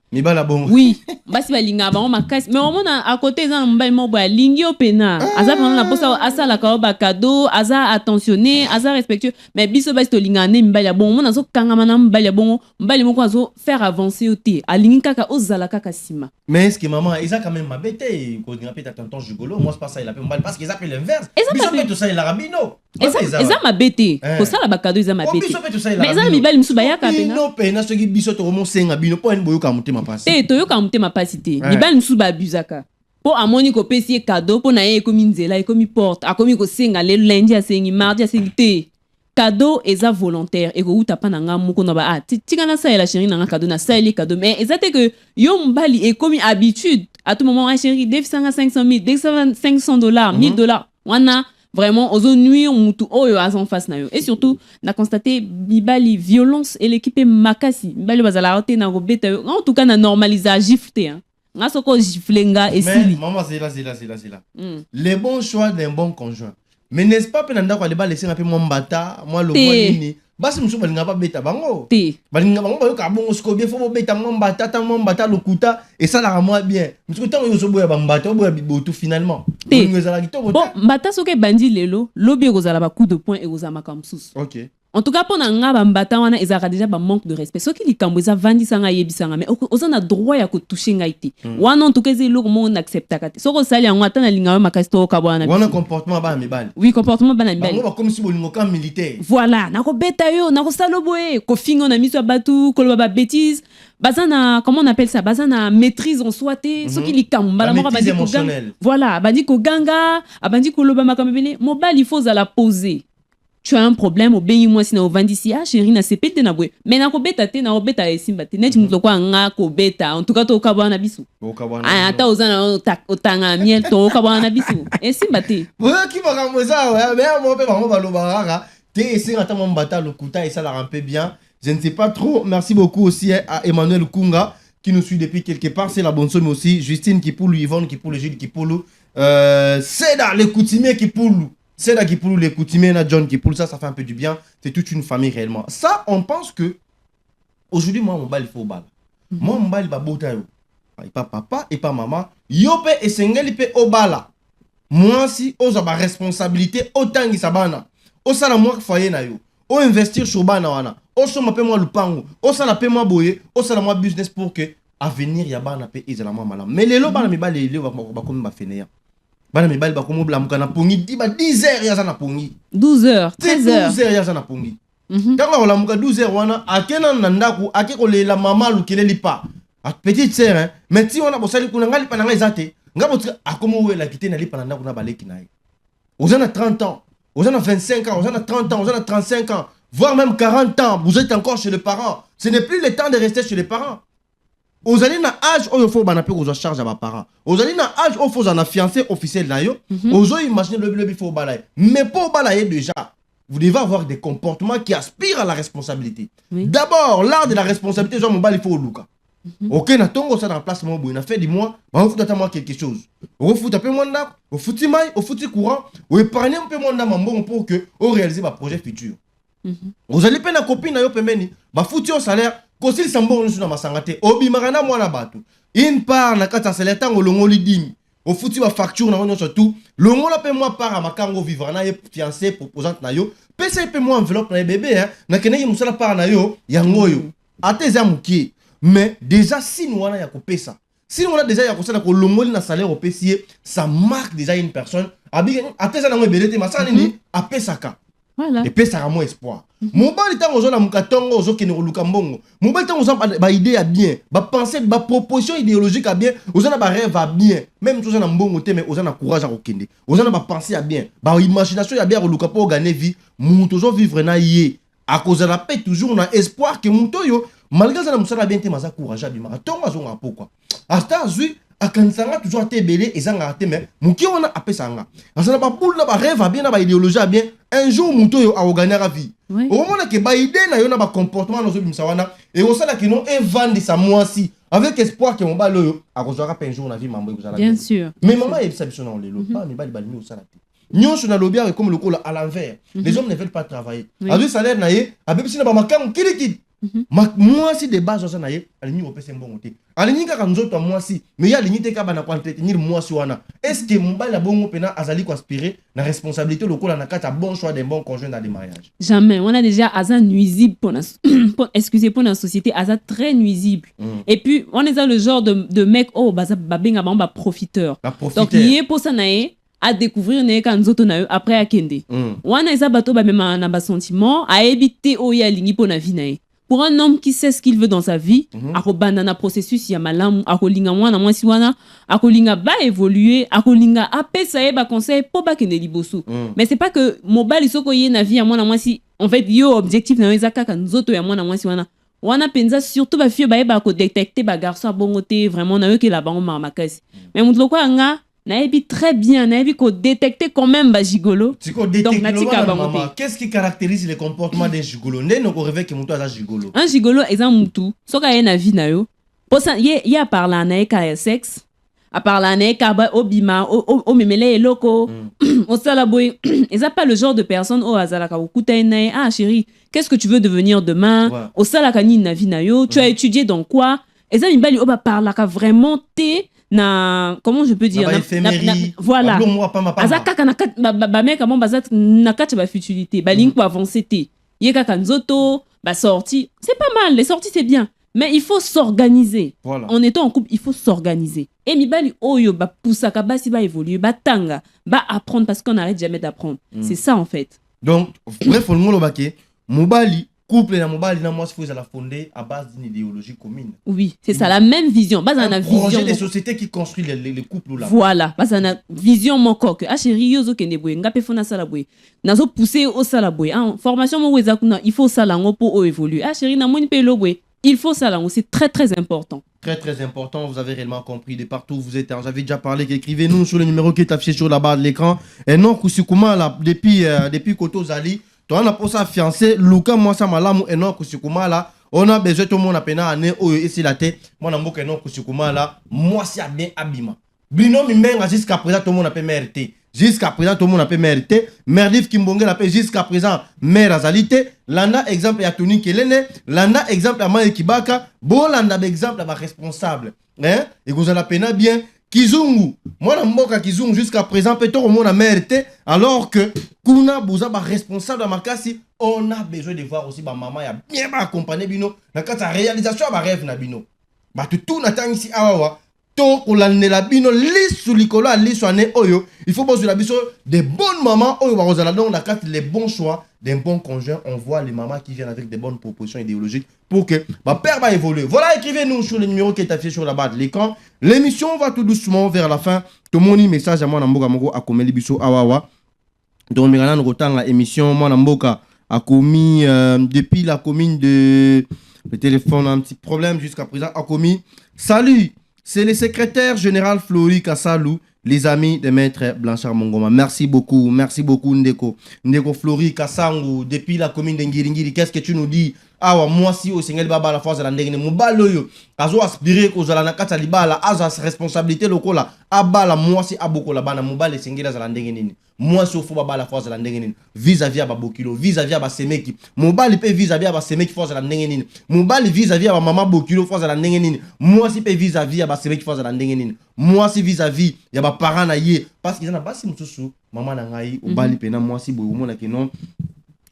Mibali ya bongo.
Oui, basi balinga bango makasi. Mais au moins à côté ça mobali mo ba lingi opena. Aza pendant la posa asa la ka ba cadeau, aza attentionné, aza respectueux. Mais biso basi to linga ne mibali ya bongo mona zo kanga mana mibali ya bongo, mibali moko azo faire avancer oté. Alingi kaka ozala kaka sima.
Mais est-ce que maman, ils ont quand même ma bête quand il appelle tonton Jugolo, moi c'est pas ça il appelle mobile parce qu'ils appellent l'inverse. Ils appellent tout ça il l'arabino.
Eza ma bête. Ko sala ba cadeau eza ma bête. Mais eza mibali musu ba ya ka pena.
Non pena ce qui biso to mo senga bino po en boyo ka mutema passe.
To yo ka mutema passe te. Mibali musu ba abusaka. Po amoni ko pesi cadeau po na ye komi nzela e komi porte, akomi ko senga le lundi a sengi mardi a sengi te. Cadeau eza volontaire et ko uta pa na nga moko na ba tika na sa la chérie na nga cadeau na sa les cadeau mais ezate que yo mbali e komi habitude à tout moment chérie dès 500 000 dès $500 $1000 wana vraiment aux nuire mutu oyo azon face na yo et surtout na constaté bibali violence et l'équipe makasi bibali bazala roté na robeta yo en tout cas na normaliser gifté hein nga soko giflenga et sili
maman c'est là les bons choix d'un bon conjoint. Mais n'est-ce pas pendant que les balles laissent un peu mon bata, moi le boini, basi musu balinga ba beta bango. Balinga bango ba kabongo sko bien faut beta mon bata le kuta et ça la moi bien. Musu tant yo so boya ba mbata boya bibotu finalement.
Bon, mbata soke bandi lelo, lobi kozala ba coup de poing et kozama kamsus.
OK.
En tout cas, pendant nga ba mbata wana ezaka déjà ba manque de respect. Soki likambo eza vandi sanga yebisanga mais ozana droit ya ko toucher ngaiti. Wana en tout cas zelo mo on accepta kate. Soko sali yango atana linga makasi to ka bwana.
Wana comportement ba mibali.
Oui, comportement ba na mibali.
Bango ba comme si bolingo ka militaire.
Voilà, na ko beta yo, na ko saloboé, ko fingo na miso batu, ko ba bêtise. Bazana comment on appelle ça? Bazana maîtrise en soi té. Soki likambo bala mo ba di ko ganga. Voilà, ba di ko ganga, abandi ko loba makamebele. Mobali il faut à la poser. Tu as un problème obéis-moi si na ovandisi chérie na sepete na bwe mais na ko beta te na obeta esimba te net mutlo kwa nga ko beta en tout cas to ka bwana bisu ata ozana otanga miel to ka bwana bisu esimba te
qui va comme ça ouais mais moi pe bango balobara te essayer ata mon bata le kuta et ça la rampe bien je ne sais pas trop. Merci beaucoup aussi à Emmanuel Kunga qui nous suit depuis quelque part, c'est la bonne somme aussi, Justine qui poule, Yvonne qui poule, Gilles qui poule, c'est dans les coutumiers qui poule. C'est là qui poule les coutumiers, John qui poule, ça fait un peu du bien. C'est toute une famille réellement. Ça, on pense que aujourd'hui, moi, mon bal, il faut bal. Moi, mon bal, il va bota yo. Et pas papa et pas maman. Yope et sengeli pe obala. Moi, si, on a ma responsabilité, autant que ça bana. On s'en a moi foyer na yo. On investir sur bana wana. On s'en a moi le pango. On s'en a paie moi boye. On s'en a moi business pour que avenir ya bana pe izala moi malam. Mais les lo bana mi bal les va comme ba fenea. Bana mi bal ba comme bla mukana pongi di ba 10 heures ya sana pongi
12 heures 13 heures
12 heures ya sana pongi kanga la muka 12 heures wana akena nandaku akeko le la mama lukele lipa a petite sœur hein mais ti wana bosali kuna ngali pa nanga ezate ngabo akomo we la kite na lipa nandaku na baleki nae ozana 30 ans ozana 25 ans ozana 30 ans ozana 35 ans voire même 40 ans vous êtes encore chez les parents ce n'est plus le temps de rester chez les parents Aux allez na âge où il faut banaper aux charge à vos parents. Aux allez na âge où il faut en fiancé officiel là yo. Aux imaginer le faut balayer. Mais pour balayer déjà, vous devez avoir des comportements qui aspirent à la responsabilité.
Oui.
D'abord, l'art de la responsabilité, genre mon bal il faut au Luka. Ok, na tongo ça dans la place mon boy, na fait du mois, on fout à moi quelque chose. On fout un peu moins d'argent, on fout maille, on fout courant, on épargne un peu moins d'argent pour que on réalise ma projet futur. Vous allez payer na copine na yo pemeni, ba foutu au salaire, kosil sambo on sur na masangate, obi marana moi na batu. Une part na kata salaire tant au longo lidimi. Au foutu ba facture na on surtout, longo la paie moi part à makango vivre na ye fiancé proposante na yo, pesa paie moi enveloppe na bébé hein, na kene ye musala part na yo, yango yo. Ateza mukie. Mais déjà, si nous avons ça, si nous avons déjà un salaire au PCA, ça marque déjà une personne.
Voilà.
Et puis ça a moins espoir. Mon bal est en mukatongo ozo kene lukambongo. Mon bal est en ba idée à bien, ba pensée, ba proposition idéologique à bien, ozana ba rêve à bien. Même tout ça na mbongo te mais ozana courage à okende. Ozana ba pensée à bien, ba imagination à bien lukapo gagner vie, muto zo vivre na yé. À cause de la paix toujours on a espoir que muto yo malgré ça, nous avons bien été courageux. Nous avons un pourquoi. Hasta zui, à Kansanga, toujours été belé et zanga te mais muki on a appelé sanga. Ça n'a pas boule na ba rêve bien na ba idéologie bien. Un jour muto yo a gagner la vie. Au moment que ba idée na yo na ba comportement dans zo wana et on sait que non et vendre sa moi si avec espoir que mon ba lo a rejoindre un jour na vie mambo vous
bien sûr.
Mais maman est exceptionnelle les lo pas mais ba li au salati. Nyon sur na lobia comme le col à l'envers. Les hommes ne veulent pas travailler. Avec salaire na ye, avec si na ba makam kilikid. Moi si des bases na ye, alini au pese mbongo te. Alini ka nzoto moi si, mais ya alini te ka bana ko entretenir moi si wana. Est-ce que mon bal la bongo pena azali ko aspirer na responsabilité le col na kata bon choix d'un bon conjoint dans les mariages.
Jamais, on a déjà asa nuisible pour la pour la société, asa très nuisible. Et puis on est dans le genre de mec oh baza babenga ba profiteur. Donc yé pour ça naé à découvrir ne kan nzoto na yo après akende. Wana eza bato ba même na ba sentiment à éviter o ya lingi pour na vie naé. Pour un homme qui sait ce qu'il veut dans sa vie, akobanda na processus ya malamu, akolinga mwana mwasi wana, akolinga ba évoluer, akolinga apesa ye ba conseil pour ba kende liboso. Mais c'est pas que mobile isoko ye na vie ya mwana mwasi, en fait yo objectif na yo eza kaka nzoto ya mwana mwasi wana. Wana penza surtout ba fille ba ye ba ko détecter ba garçon bongote vraiment na yo ke la bango makasi. Mais mutlo kwa nga naebi très bien, naebi ko détecter quand même ba gigolo.
Donc natika bangote. Qu'est-ce qui caractérise le comportement d'un gigolo? Né no ko réveille que muto aza gigolo.
Un gigolo est un mutu. Soka ye na vie na yo. Posa ye a parla na ka sexe. A parla na ka ba obima o memele eloko. O sala boy. Ils a pas le genre de personne au azala ka okuta na ah chérie, qu'est-ce que tu veux devenir demain? Au sala ka ni na vie na yo. Tu as étudié dans quoi? Ils a mibali o ba parla ka vraiment te na comment je peux dire voilà azaka kana ba mec comment bazat na kati ba futilité ba ligne pour avancer te yeka kanzoto ba sortie c'est pas mal, les sorties c'est bien mais il faut s'organiser. En étant en couple il faut s'organiser et mibali oyo ba poussaka basi ba évoluer ba tanga ba apprendre parce qu'on n'arrête jamais d'apprendre. C'est ça en fait.
Donc bref on ngolo baké mobali couple na mobali na moi il faut la fonder à base d'une idéologie commune.
Oui, c'est ça la même vision, base na vision.
Projet des sociétés qui construit les couples là.
Voilà, base na vision mon coq. Ah chérie yozo kende boy, ngape fona sala boy. Nazo pousser au sala boy. Ah formation mo weza kuna, il faut sala ngo pour évoluer. Ah chérie na moni pe lo boy. Il faut ça là, c'est très très important.
Très très important, vous avez réellement compris de partout où vous êtes. J'avais déjà parlé, écrivez-nous sur le numéro qui est affiché sur la barre de l'écran. Et non, Kousikuma là depuis Koto Zali. On a pour ça fiancé Luka moi ça malamu eno kusikuma là on a besoin tout le monde a pena année oyo ici la tête moi na mboka eno kusikuma là moi c'est bien abima bino mi menga jusqu'à présent tout le monde a pas mérité jusqu'à présent tout le monde a pas mérité Merdif Kimbonge la paix jusqu'à présent mère azalité landa exemple ya Tony Kelene landa exemple ya Maï Kibaka bon landa exemple ya responsable hein et vous allez pena bien Kizungu, moi na mboka Kizungu jusqu'à présent peut-être au monde a mérité alors que kuna bouza ba responsable de Makasi on a besoin de voir aussi ba maman ya bien ba accompagner bino na kata réalisation ba rêve na bino ba tout na tang ici awa to kolandela bino lisu likolo lisu ane oyo il faut poser la biso des bonnes mamans oyo ba ozala donc na kata les bons choix d'un bon conjoint. On voit les mamans qui viennent avec des bonnes propositions idéologiques pour que ma père va évoluer. Voilà, écrivez-nous sur le numéro qui est affiché sur la barre de l'écran. L'émission va tout doucement vers la fin. Tout le monde message à moi Namboka Mogo a commis biso awawa. Donc Miranan Rotan la émission moi Namboka a commis depuis la commune de Le téléphone a un petit problème jusqu'à présent. Akomi, salut, c'est le secrétaire général Flori Kassalou, les amis de Maître Blanchard Mongoma. Merci beaucoup Ndeko. Ndeko Flori Kassangu, depuis la commune de Ngiringiri, qu'est-ce que tu nous dis? Ah ouais, moi si au Seigneur Baba la force de la ndengene mobalo yo azo aspirer ko zala na kata libala azo responsabilité lokola abala moi si aboko la bana mobale Seigneur za la ndengene moi si au faut baba la force de la ndengene vis-à-vis ba bokilo vis-à-vis ba semeki mobale pe vis-à-vis ba semeki force de la ndengene mobale vis-à-vis ba mama bokilo force de la ndengene moi si pe vis-à-vis ba semeki force de la ndengene moi si vis-à-vis ya ba parents na ye parce qu'ils en a basi mususu maman na ngai obali pena moi si boyo mona ke non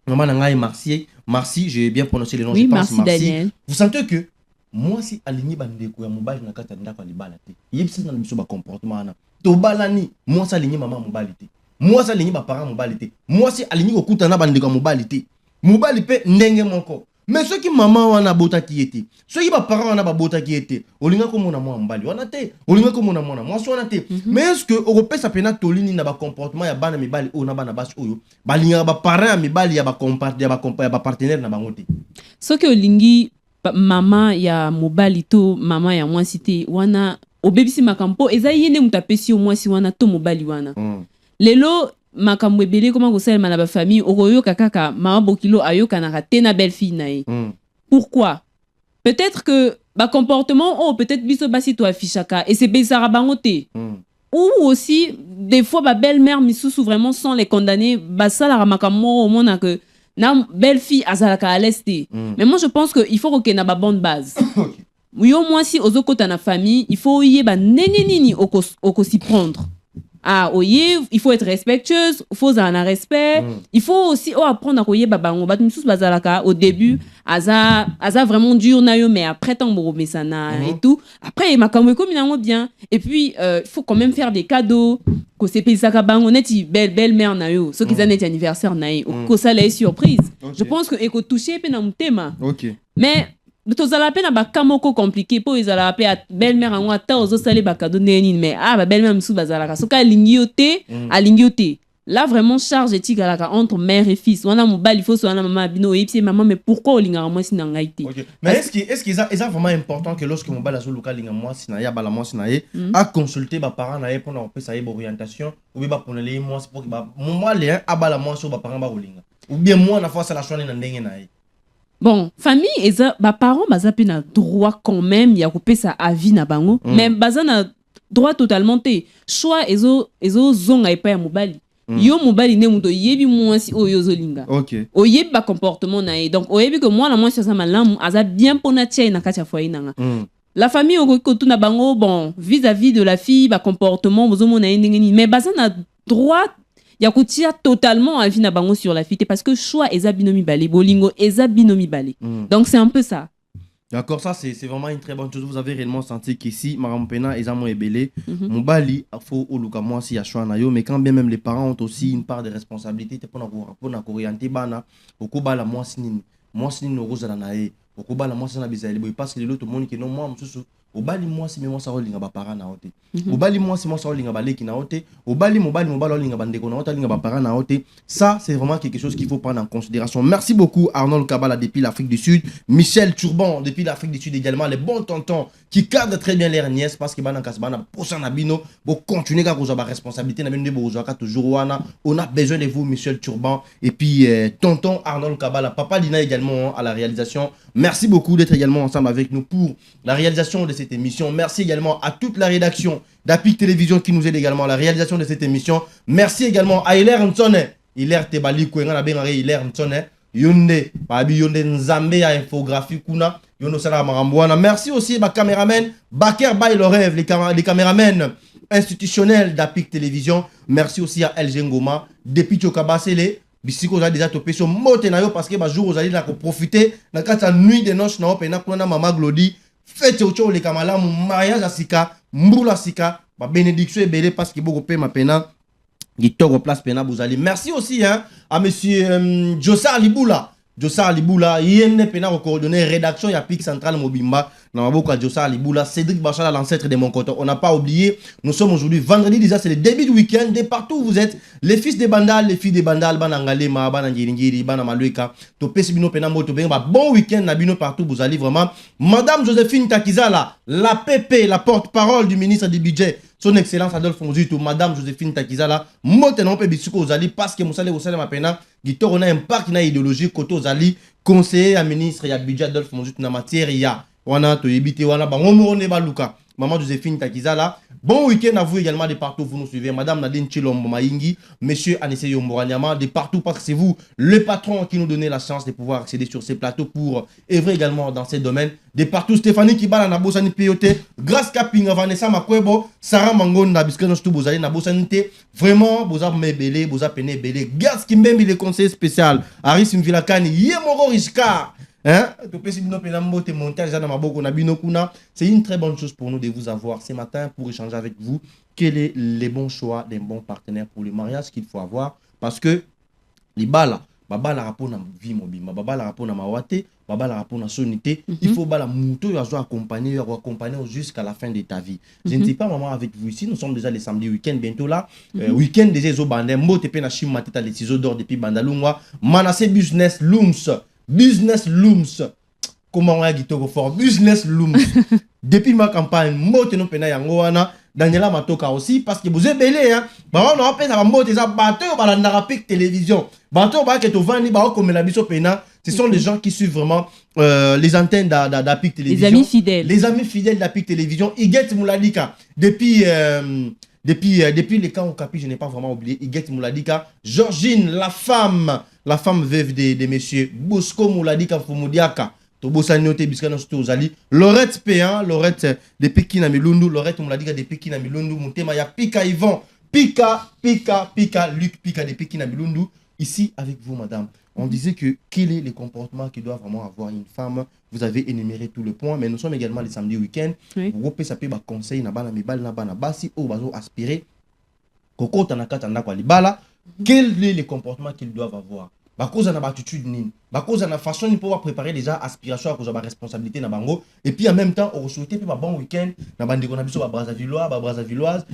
maman na ngai Marcy, j'ai bien prononcé le nom,
oui,
je pense Marcy.
Daniel.
Vous sentez que moi si aligné bandeko ya mobali na kata ndako libala te. Yebisi na biso ba comportement na. To balani, moi si aligné maman mobali te. Moi si aligné ba parents mobali te. Moi si aligné ko kuta na bandeko ya mobali te. Mobali pe ndenge moko. Mais ceux qui maman wana bota qui était, ceux qui ba parents wana ba bota qui était, olinga ko mona moi mbali wana te, olinga ko mona mona moi so wana te. Mais est-ce que européen pena tolini na ba comportement ya bana mibali o na bana basi oyo, ba linga ba parents mibali ya ba partenaire na bango te.
Ce que olingi maman ya mobali to maman ya mwasi te wana obebisi makampo eza yene mutapesi o mwasi wana to mobali wana. Lelo makambo ebele comment kosalema na ba famille okoyoka kaka mama bokilo ayoka na raté na belle fille nae. Pourquoi? Peut-être que ba comportement peut-être biso basi to affichaka et c'est bezara bango te. Ou aussi des fois ba belle-mère misusu vraiment sans les condamner ba sala makambo au monde que na belle fille azalaka à l'est. Mais moi je pense que il faut que na ba bonne base. Yo moi si ozokota na famille, il faut yeba nenge nini oko s'y prendre. Ah, oye, il faut être respectueuse, il faut avoir un respect. Il faut aussi apprendre à koye babango. Batmusus bazalaka au début, aza vraiment dur na yo, mais après tant mesana et tout. Après makambo comme bien. Et puis il faut quand même faire des cadeaux. Ko se pesaka bango neti belle mère na yo. Ce qui est net anniversaire na yo. Ko ça les surprise. Je pense que eko toucher pe na mutema. OK. Mais tozala pe na bakamoko compliqué po ezala pe belle-mère en ata ozo sale bakado neni mais ba belle-mère musu bazalaka soka alingiote là vraiment charge éthique alaka entre mère et fils wana mobali faut wana maman bino et puis maman mais pourquoi olinga moi sina ngaite.
OK. Mais est-ce que ça vraiment important que lorsque mobali azo luka linga moi sina ya bala moi sina ye a consulter ba parents na ye pour na pe sa orientation ou ba pour les moi pour ba moi les abala moi sur ba parents ba olinga ou bien moi na fois la choix na ndenge na ye.
Bon, famille eza ba parents baza pe na droit quand même ya ko pesa avis na bango, mais baza na droit totalement te. Choix ezo zonga epa ya mobali. Yo mobali ne muto yebi mwasi oyo zolinga. OK. Oyebi ba comportement na ye. Donc oyebi que moi na mwasi ça malamu aza bien pona tia na kati ya foyer nanga. La famille ko tuna bango bon vis-à-vis de la fille ba comportement bozo mona ndengeni mais baza na droit ya kutia totalement avis na bango sur la fille parce que choix eza binomi balé bolingo eza binomi balé. Donc c'est un peu ça.
D'accord, ça c'est vraiment une très bonne chose. Vous avez réellement senti qu'ici Marampena eza mo ebelé mon bali faut oluka moi si ya choix na yo mais quand bien même les parents ont aussi une part de responsabilité pour na orienter bana okobala moi sinini rozala na ye okobala moi sana bizali boy parce que l'autre monde que non moi mususu obali moi si moi ça olinga ba parents na hote obali moi si moi ça olinga ba leki na hote obali mobali olinga ba ndeko na hote olinga ba parents na hote ça c'est vraiment quelque chose qu'il faut prendre en considération. Merci beaucoup Arnold Kabala depuis l'Afrique du Sud, Michel Turban depuis l'Afrique du Sud également, les bons tontons qui cadrent très bien les nièces parce que bana kasbana posa na bino pour continuer ka koza ba responsabilité na bino de bozaka toujours wana on a besoin de vous Michel Turban et puis tonton Arnold Kabala, papa Lina également à la réalisation. Merci beaucoup d'être également ensemble avec nous pour la réalisation de cette émission. Merci également à toute la rédaction d'Apic Télévision qui nous aide également à la réalisation de cette émission. Merci également à Hilaire Nsone, Hilaire Tebali Kouenga Bengare, Hilaire Nsone, Yonde, Babi Yonde Nzambe à infographie Kuna, Yono Sala Marambouana. Merci aussi à caméraman Baker Bay le rêve, les caméramens institutionnels d'Apic Télévision. Merci aussi à El Ngoma, depuis Tchokabasele. Bisiko za déjà topé sur moté na yo parce que ba jour ozali na ko profiter na kata nuit de noces na opena kuna mama Glody fête ocho le kamala mu mariage asika mbula sika ba bénédiction ebele parce que boko pe ma pena gitoko place pena bozali. Merci aussi à monsieur Jossar Liboula Jossar Liboula, Yenne Pena coordonné rédaction, il y a Pic Central Mobimba, Namaboko Jossar Liboula, Cédric Bachala, l'ancêtre de mon canton. On n'a pas oublié, nous sommes aujourd'hui vendredi, déjà c'est le début du week-end, de partout où vous êtes, les fils des bandales, les filles des bandales, Banangalema, Banangiringiri, Banamalueka, Topesibino Pena Moto, bon week-end, Nabino partout, vous allez vraiment. Madame Joséphine Takizala, la PP, la porte-parole du ministre du budget, son excellence Adolphe Mozito, Madame Joséphine Takizala, Motenon Pebisuko Ozali, parce que Moussale Moussale Mapena, Guitor, on a un parc na idéologie, Koto Ozali, conseiller à ministre, il y a budget Adolphe Mozito, na matière, il y a, Wana, Toyebite, Wana, Bangomo, Baluka, Maman Joséphine Takizala. Bon week-end à vous également de partout, vous nous suivez. Madame Nadine Chilombo Maïngi, Monsieur Anissé Yomboranyama, de partout, parce que c'est vous, le patron, qui nous donnez la chance de pouvoir accéder sur ces plateaux pour œuvrer également dans ces domaines. De partout, Stéphanie Kibala, Nabosani Piyote, Grâce Kapinga, Vanessa Makwebo, Sarah Mangonda, Biskano Stoubozali, Nabosani Te, vraiment, Boza Mebele, Boza Pene Bele, Gaz Kimbembi, le conseiller spécial, Aris Mvilakani, Yemoro Rishkar. Hein? C'est une très bonne chose pour nous de vous avoir ce matin pour échanger avec vous. Quel est les bons choix des bons partenaires pour le mariage qu'il faut avoir? Parce que les balles, baba la rapport na vie mobile, baba la rapport na mawate, baba la rapport na sonité, il faut bala mouto accompagner jusqu'à la fin de ta vie. Je ne sais pas maman avec vous ici, nous sommes déjà les samedis week-end bientôt là. Week-end déjà zo bandé, mote pe na chim mateta les ciseaux d'or depuis bandalungwa, Manassé business looms. Business looms. Comment on a dit fort? Business looms. Depuis ma campagne, mote no pena yangoana, Daniela Matoka aussi, parce que vous êtes belé, hein. Bah on a appelé ça mote, ça bateau, bah la Pic télévision. Bateau, bah que tu vends, bah comme la biso pena. Ce sont les gens qui suivent vraiment les antennes d'Apic télévision.
Les amis fidèles.
Les amis fidèles d'Apic télévision. Iguet Mouladika. Depuis les camps au Capi, je n'ai pas vraiment oublié. Iguet Mouladika. Georgine, la femme veuve de messieurs. Bosco Mouladika Fumoudiaka. Tobosaniote Biskano Stozali. Lorette Péan, Lorette de Pékin à Milundu. Lorette Mouladika de Pékin à Milundu. Moutema ya Pika Yvon. Pika, Luc Pika de Pékin à Milundu. Ici avec vous, madame. On disait que quel est le comportement que doit vraiment avoir une femme. Vous avez énuméré tout le point, mais nous sommes également les samedis week-end. Vous pouvez saper des conseils na bana mibal na bana basi ou bazo aspirer. Koko tanaka tanaka libala. Quel est le comportement qu'ils doivent avoir? Cause de l'attitude, cause de la façon de pouvoir préparer déjà aspiration à cause de la responsabilité na bango. Et puis en même temps, on souhaite un bon week-end. Na bande qu'on a besoin de Brazzavilloise.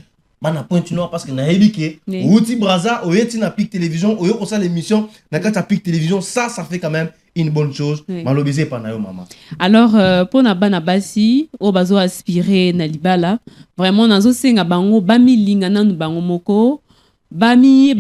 Bana point noir parce que na hebike outi braza oyeti na Pic télévision oyo ko ça l'émission na kata Pic télévision ça fait quand même une bonne chose malobézé pa na yo maman.
Alors pour na bana basi o bazo aspirer na libala vraiment nazo senga bango bami linga nanu bango moko bami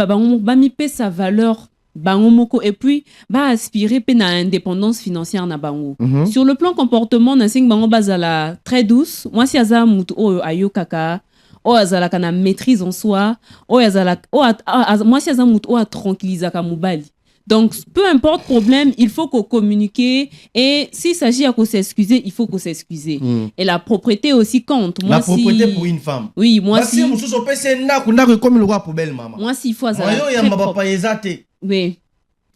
pe sa valeur bango moko et puis ba aspirer pe na indépendance financière na bango. Sur le plan comportement na senga bango bazala très douce moi si aza mutu o ayo kaka o azalaka na maîtrise en soi o azalaka moi si azamutu o tranquillisaka mobali. Donc peu importe problème, il faut qu'on communique et s'il s'agit à qu'on s'excuser, il faut qu'on s'excuser. Et la propriété aussi compte. Moi,
la propriété pour une femme.
Oui, moi si
comme le roi poubelle maman.
Moi si il faut azalaka. Oui.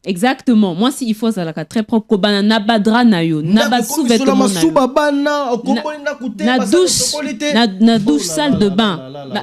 Exactement. Moi, si il faut ça la très propre, kobana nabadra na yo, nabasu vêtements na douche salle de bain.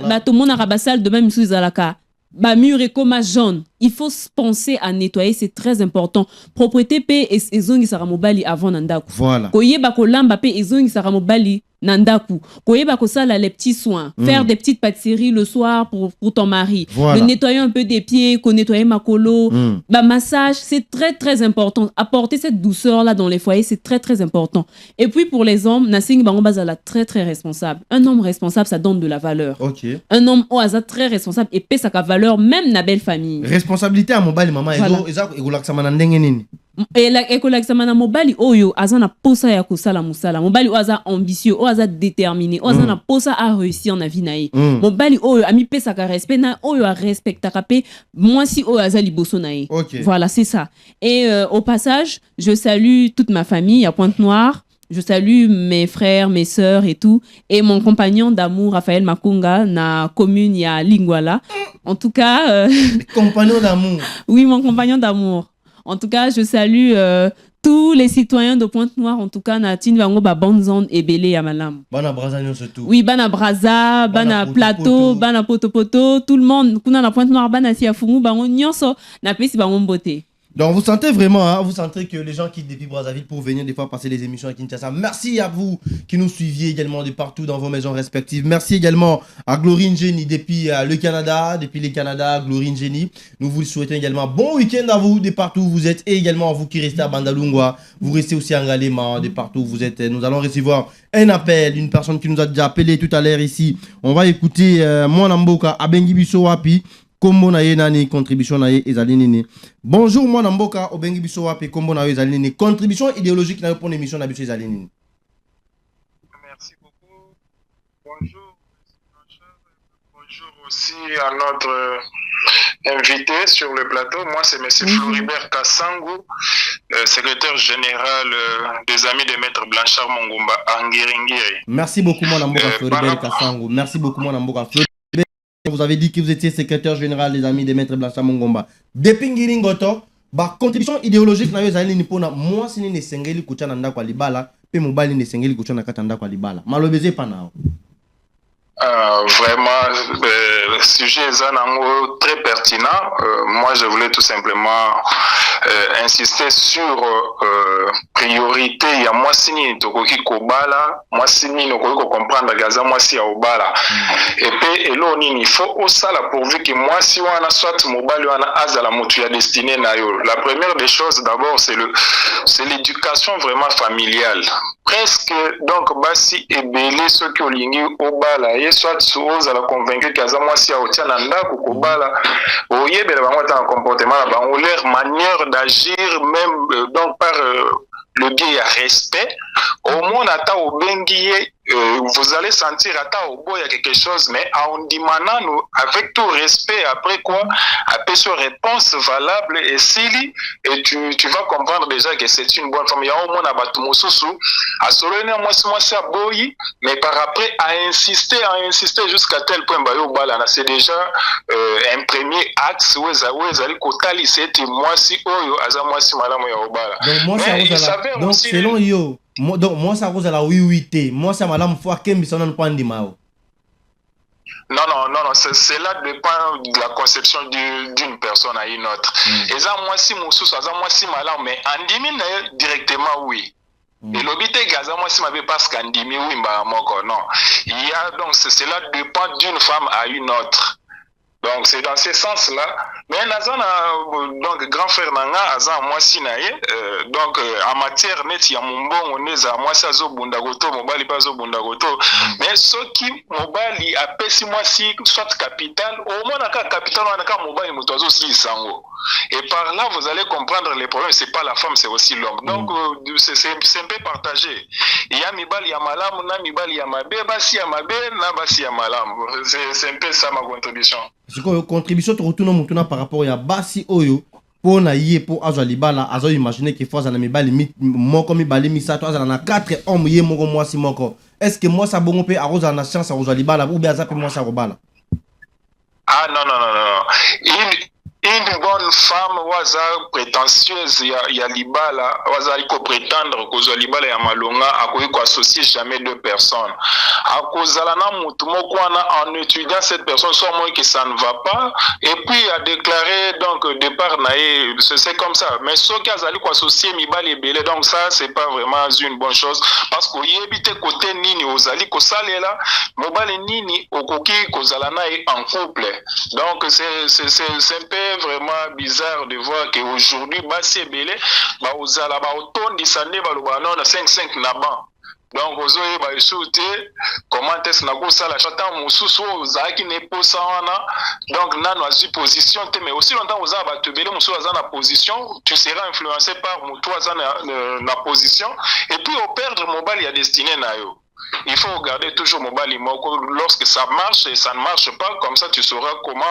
Ba tout le monde a salle de bain misu zalaka. Ba mur et comme jaune. Il faut penser à nettoyer, c'est très important. Propriété pe et zongi sara mobali avant nandaku.
Voilà.
Koyeba ko lamba pe et zongi sara mobali nandaku. Koyeba ko sala les petits soins, faire des petites pâtisseries le soir pour ton mari.
Voilà.
Le nettoyer un peu des pieds, ko nettoyer makolo, ba massage, c'est très très important. Apporter cette douceur là dans les foyers, c'est très très important. Et puis pour les hommes, nasing bango bazala très très responsable. Un homme responsable, ça donne de la valeur.
OK.
Un homme oaza très responsable et paie sa valeur même na belle famille.
Responsabilité à mobali maman eza ekolakisama ndenge nini?
Ekolakisama na mobali oyo azana posa ya kosala musala. Mobali oaza ambitieux, oaza déterminé, oaza na posa à réussir na vie na ye. Mobali oyo ami pesa ka respect na oyo a respectaka pe moi si oyo aza liboso na ye.
Okay.
Voilà, c'est ça. Et au passage, je salue toute ma famille à Pointe-Noire. Je salue mes frères, mes sœurs et tout. Et mon compagnon d'amour, Raphaël Makunga, na commune, il y a Lingwala. En tout cas...
Compagnon d'amour.
Oui, mon compagnon d'amour. En tout cas, je salue tous les citoyens de Pointe-Noire. En tout cas, na Tinvango, ba Bonzone et Belé à Malam.
Bana Braza, surtout.
Oui, Bana Braza, Bana Plateau, Bana Poto, tout le monde. Kuna na Pointe-Noire, Bana Siafumu, Bango Nyonso, na Pesi Bango Mbote.
Donc vous sentez vraiment, hein, vous sentez que les gens quittent depuis Brazzaville pour venir des fois passer les émissions à Kinshasa. Merci à vous qui nous suiviez également de partout dans vos maisons respectives. Merci également à Glory Ngeni depuis le Canada, depuis les Canada, Glory Ngeni. Nous vous souhaitons également bon week-end à vous de partout où vous êtes et également à vous qui restez à Bandalungwa. Vous restez aussi à Ngalema de partout où vous êtes. Nous allons recevoir un appel d'une personne qui nous a déjà appelé tout à l'heure ici. On va écouter Mwanamboka Abengi Biso Wapi. Kombo na ye nani contribution na ye ezali nini. Bonjour moi Namboka Obengi biso wapi kombo na ye ezali nini. Contribution idéologique na yo pour l'émission na biso ezali nini.
Merci beaucoup. Bonjour. Bonjour aussi à notre invité sur le plateau. Moi c'est monsieur Floribert Kassango, secrétaire général des Amis de Maître Blanchard Mongomba à Ngiringiri.
Merci beaucoup moi Namboka Floribert Kassango. Merci beaucoup moi Namboka Floribert. Vous avez dit que vous étiez secrétaire général des Amis des Maîtres Blanchard Mongomba. Depuis Ngiringoto, ba contribution idéologique na yo ezali ni pona moi sini ne sengeli kucha na ndako libala pe mobali ne sengeli kucha na kata ndako libala. Malobeze pa nao.
Vraiment, le sujet est très pertinent. Moi, je voulais tout simplement insister sur priorité. Il y a moi sini tokoki kobala, moi sini nokoki comprendre gaza moi si obala. Et puis elo nini il faut au sala pourvu que moi si wana soit mobali wana azala mutu ya destiné na yo. La première des choses d'abord c'est l'éducation vraiment familiale. Presque donc basi ebele ceux qui olingi obala soit chose à la convaincre que moi si au tient nanda kokobala oyebela bango ta comportement la bango leur manière d'agir même donc par le biais à respect au moins ata obengi vous allez sentir ata obo il y a quelque chose mais en demandant avec tout respect après quoi après ce réponse valable et sili et tu vas comprendre déjà que c'est une bonne forme il y a au moins abatu mosusu à solene moi ça boyi mais par après à insister jusqu'à tel point bayo bala c'est déjà un premier axe où ezali kotali c'est moi si oyo aza moi si malamu ya obala
donc selon yo donc moi ça cause à la oui moi ça madame fois kembisa non pas ndimao.
Non, cela dépend de la conception d'une personne à une autre. Et ça, moi, si mon sous, ça, moi, si malin, mais en 10 000, directement, oui. Et l'obité gaza, moi, si ma parce qu'en 10 000, oui, bah, non. Il y a, donc, cela dépend d'une femme à une autre. Donc c'est dans ce sens-là. Mais Nazana, donc grand frère Nanga, Azan moi sinaye, donc en matière net, il y a mon bon, on est à moi ça zo bundagoto, mobali pas zo bundagoto. Mais ce qui mobali a pesi moi si soit capital, au moins naka capital, naka mobali motozo si sango. Et par là vous allez comprendre les problèmes. C'est pas la femme, c'est aussi l'homme. Donc c'est un peu partagé. Il y a mibali ya malam, na mibali ya mabe, basi ya mabe, na basi ya malam. C'est un peu ça ma contribution.
C'est quoi contribution tu retournes mutuna par rapport à basi oyo pour na yé pour azo libala azo imaginer que fois na mibali moko mibali misato azo na 4 hommes yé moko moi si moko est-ce que moi ça bon peut aroza na chance azo libala ou bien ça peut moi ça robala.
Ah non. Une bonne femme waza prétentieuse ya libala waza iko prétendre kozwa libala ya malonga akoki ko associer jamais deux personnes akozala na mutu moko en étudiant cette personne soit moins que ça ne va pas et puis a déclaré donc départ naé c'est comme ça mais ceux qui azali ko associer mibali ebele donc ça c'est pas vraiment une bonne chose parce que yebite côté nini ozali ko salela mobali nini okoki kozala na en couple donc c'est un peu vraiment bizarre de voir qu'aujourd'hui basi ebele ba ozala ba otondisa ne baloba non na 5 na ban donc ozoye ba isute comment est-ce na ko sala chata mususu ozaki ne posa wana donc nano azu position te mais aussi longtemps ozala ba tebele mususu aza na position tu seras influencé par mutu aza na position et puis au perdre mobile ya destiné na yo. Il faut regarder toujours mobile moko lorsque ça marche et ça ne marche pas comme ça tu sauras comment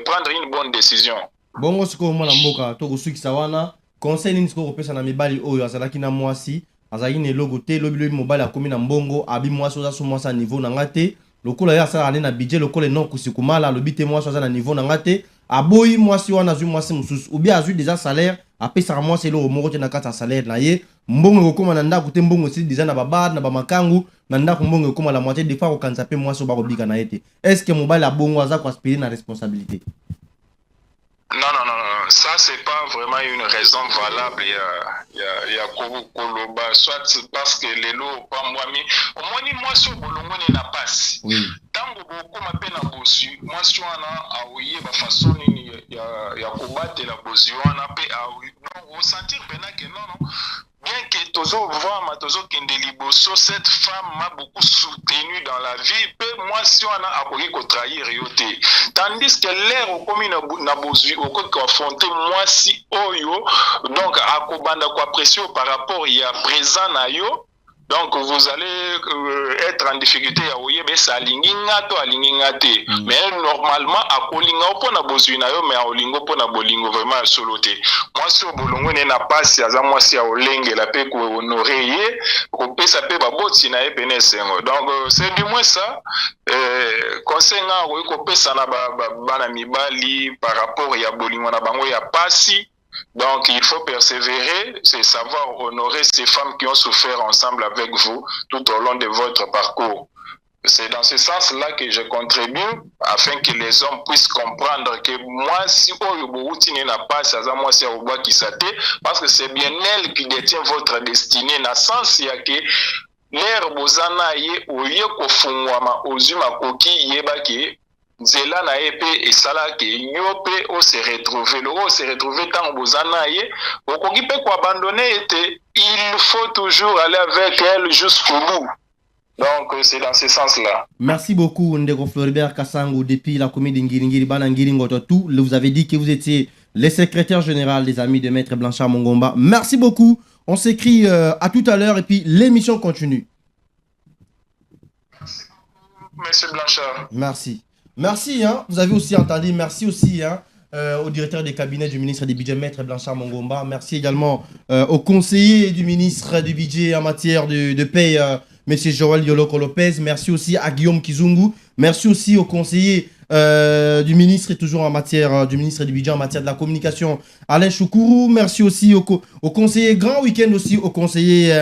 prendre une bonne décision.
Bongo siko mwana mboka to kusukisa wana conseil nini siko kopesa na mibali oyo azalaki na mwasi azalaki ne logo te lobi mobile akomi na mbongo abi mwasi oza so mwasi à niveau na ngate lokola ya sala na budget lokola non kusikumala lobi te mwasi oza na niveau na ngate aboyi mwasi wana zui mwasi mususu ou bien azui déjà salaire apesa mwasi lo moko te na kata salaire na ye mbongo kokoma na ndako te mbongo si déjà na babad na bamakangu na ndako mbongo kokoma la moitié des fois okanza pe mwasi ba kobika na ete est-ce que mobile abongo aza ko aspirer na responsabilité.
Non. Ça, c'est pas vraiment une raison valable. Il y a Koloba, soit parce que les lots, pas moi, mais au moins, moi, sur Bolongo, il n'a pas si. Tant que beaucoup m'appellent à Bosu, moi, si on a ouïe, ma façon, il y a combattre la Bosu, on a payé à ouïe. Donc, on sentir que non. Bien que Tozo voit Tozo Kendeliboso, cette femme m'a beaucoup soutenu dans la vie. Et moi, si on a appris qu'on trahir Yote. Tandis que l'air au commun n'a besoin au affronter moi si Oyo, donc à Kobanda quoi pression par rapport il y a présent na yo. Donc vous allez être en difficulté à ouye mais ça alingingato alingingate. Mais normalement à kolinga po na besoin na yo mais à olingo po na bolingo vraiment soloté. Moi sur bolongo ne na pas si aza moi si a olenge la pe ko honorer ye ko pesa pe ba boti na e penesengo. Donc c'est du moins ça conseil nga ko pesa na bana mibali par rapport ya bolingo na bango ya pasi. Donc il faut persévérer, c'est savoir honorer ces femmes qui ont souffert ensemble avec vous tout au long de votre parcours. C'est dans ce sens-là que je contribue afin que les hommes puissent comprendre que moi, si Oyuburuti n'a pas ça, moi c'est Oba qui s'atte, parce que c'est bien elle qui détient votre destinée. Dans le sens, il y a que l'air bozana ye oye kofungwama ozuma koki yebaki. Zela na épée et sala que yope o se retrouver tant bozana ye okoki pe ko abandonner était il faut toujours aller avec elle jusqu'au bout. Donc c'est dans ce sens-là.
Merci beaucoup Ndeko Floribert Kassango depuis la commune d'Ngiringiri Banangiringoto tout. Vous avez dit que vous étiez le secrétaire général des Amis de Maître Blanchard Mongomba. Merci beaucoup. On s'écrit à tout à l'heure et puis l'émission continue.
Merci beaucoup, Monsieur Blanchard.
Merci, hein. Vous avez aussi entendu, merci aussi hein, au directeur des cabinets du ministre du Budget, Maître Blanchard Mongomba. Merci également au conseiller du ministre du Budget en matière de paie, M. Joël Yoloko Lopez. Merci aussi à Guillaume Kizungu. Merci aussi au conseiller du ministre et toujours en matière du ministre du Budget en matière de la communication, Alain Choukourou. Merci aussi au conseiller Grand Week-end aussi, au conseiller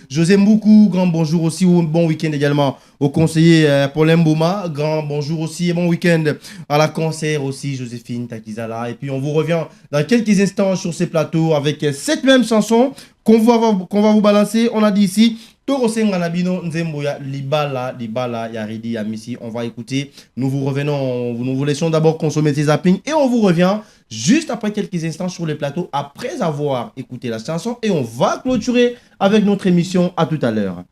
José Mboukou. Grand bonjour aussi, bon week-end également au conseiller Paul Mbouma. Grand bonjour aussi et bon week-end à la conseillère aussi Joséphine Takizala. Et puis on vous revient dans quelques instants sur ces plateaux avec cette même chanson qu'on va vous balancer. On a dit ici Toro Senganabino Nzemboya Libala Yaridi Yamisi. On va écouter. Nous vous revenons. Nous vous laissons d'abord consommer ces zappings et on vous revient juste après quelques instants sur les plateaux après avoir écouté la chanson et on va clôturer avec notre émission. À tout à l'heure.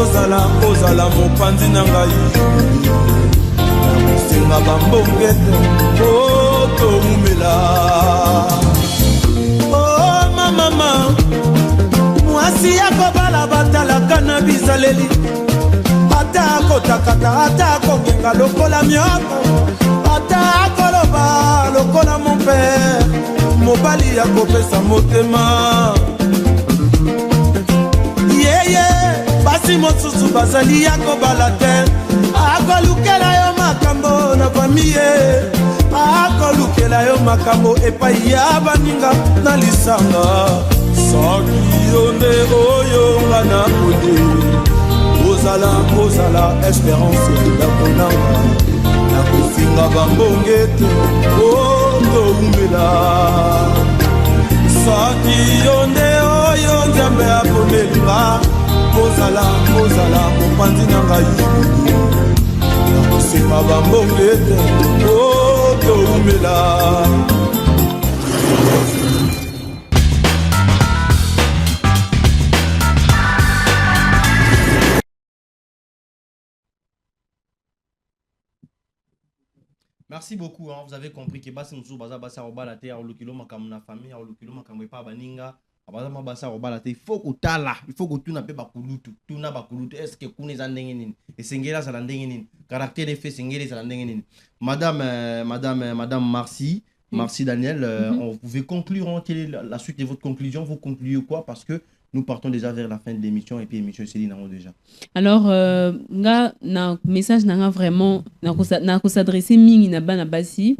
ozala mopanzi na ngai nakosenga bambongete po toumela o mama mwasi yakobala batalaka na bizaleli ata akotakata ata akokenga lokola mioko ata akoloba lokola mon père mobali yakopesa motema yeye basi mosusu bazali yakobala te akolukela yo makambo na famiye akolukela yo makambo epai ya baninga na lisanga soki yo nde oyo nga na kode ozala espérance ndako nanga nakofinga bambonge te otoumela soki yo nde oyo nzambe apomelinga ozala mopanzi na ngai nakosima bambonge te otoumela
Merci beaucoup, hein. Vous avez compris que Bassi Moussou Baza Bassa Robalate, Aolukilo Makamuna famille, Aolukilo Makamwepa Baninga, Abazama Bassa Robalate, il faut que tala, il faut que tu n'as pas bakulutu, tu n'as bakulutu, est-ce que Kune Zandengenin, et Sengela Zalandengenin, caractère des faits Sengela Zalandengenin. Madame Marcy, Marcy Daniel, on pouvait conclure, hein, quelle est la suite de votre conclusion, vous concluez quoi? Parce que nous partons déjà vers la fin de l'émission et puis l'émission Céline déjà.
Alors, nga na message na vraiment na ko s'adresser mingi na bana basi.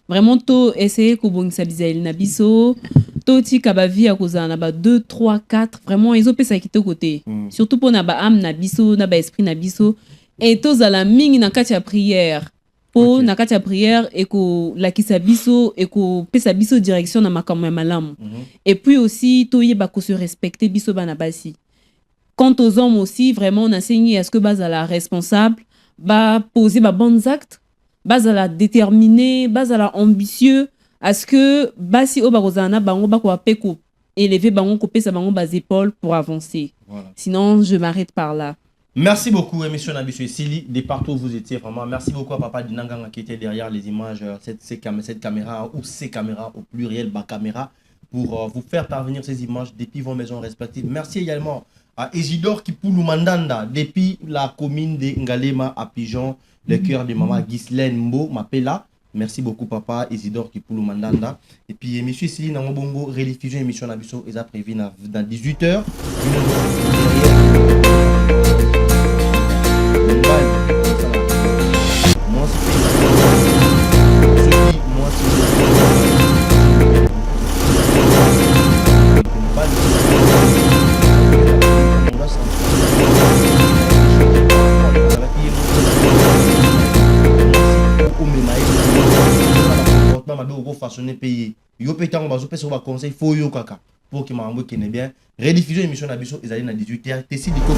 Vraiment to essayer ko bongisa bizaeli na biso. To ti kabavi a koza na ba 2 3 4 vraiment ils ont pesa kito côté. Surtout pour na ba âme na biso, na ba esprit na biso et to za la mingi na kati ya prière. Po na kati ya prière et ko la kisa biso et ko pesa biso direction na makambo ya malamu. Et puis aussi to yeba ko se respecter biso bana basi. Quant aux hommes aussi, vraiment on enseigne à ce que bazala responsable, ba poser ba bons actes, bazala déterminé, bazala ambitieux, à ce que basi o bakozana bango ba ko peko élever bango ko pesa bango bas épaules pour avancer. Voilà. Sinon je m'arrête par là.
Merci beaucoup, émission Nabiso et Sili, de partout où vous étiez, vraiment. Merci beaucoup à Papa Dinanganga qui était derrière les images, cette caméra, ou ces caméras, au pluriel, bas caméra, pour vous faire parvenir ces images depuis vos maisons respectives. Merci également à Isidore Kipoulou Mandanda, depuis la commune de Ngalema à Pigeon, le cœur de maman Ghislaine Mbo, Mapela. Merci beaucoup, Papa Isidore Kipoulou Mandanda. Et puis, émission Sili, dans mon bongo, rediffusion émission Nabiso, ils ont prévu dans 18h. Façonner payer yo pétant bazo pesa ba conseil faut yo kaka pour que ma ambo kene bien rediffusion émission na biso ezali na 18h tesi diko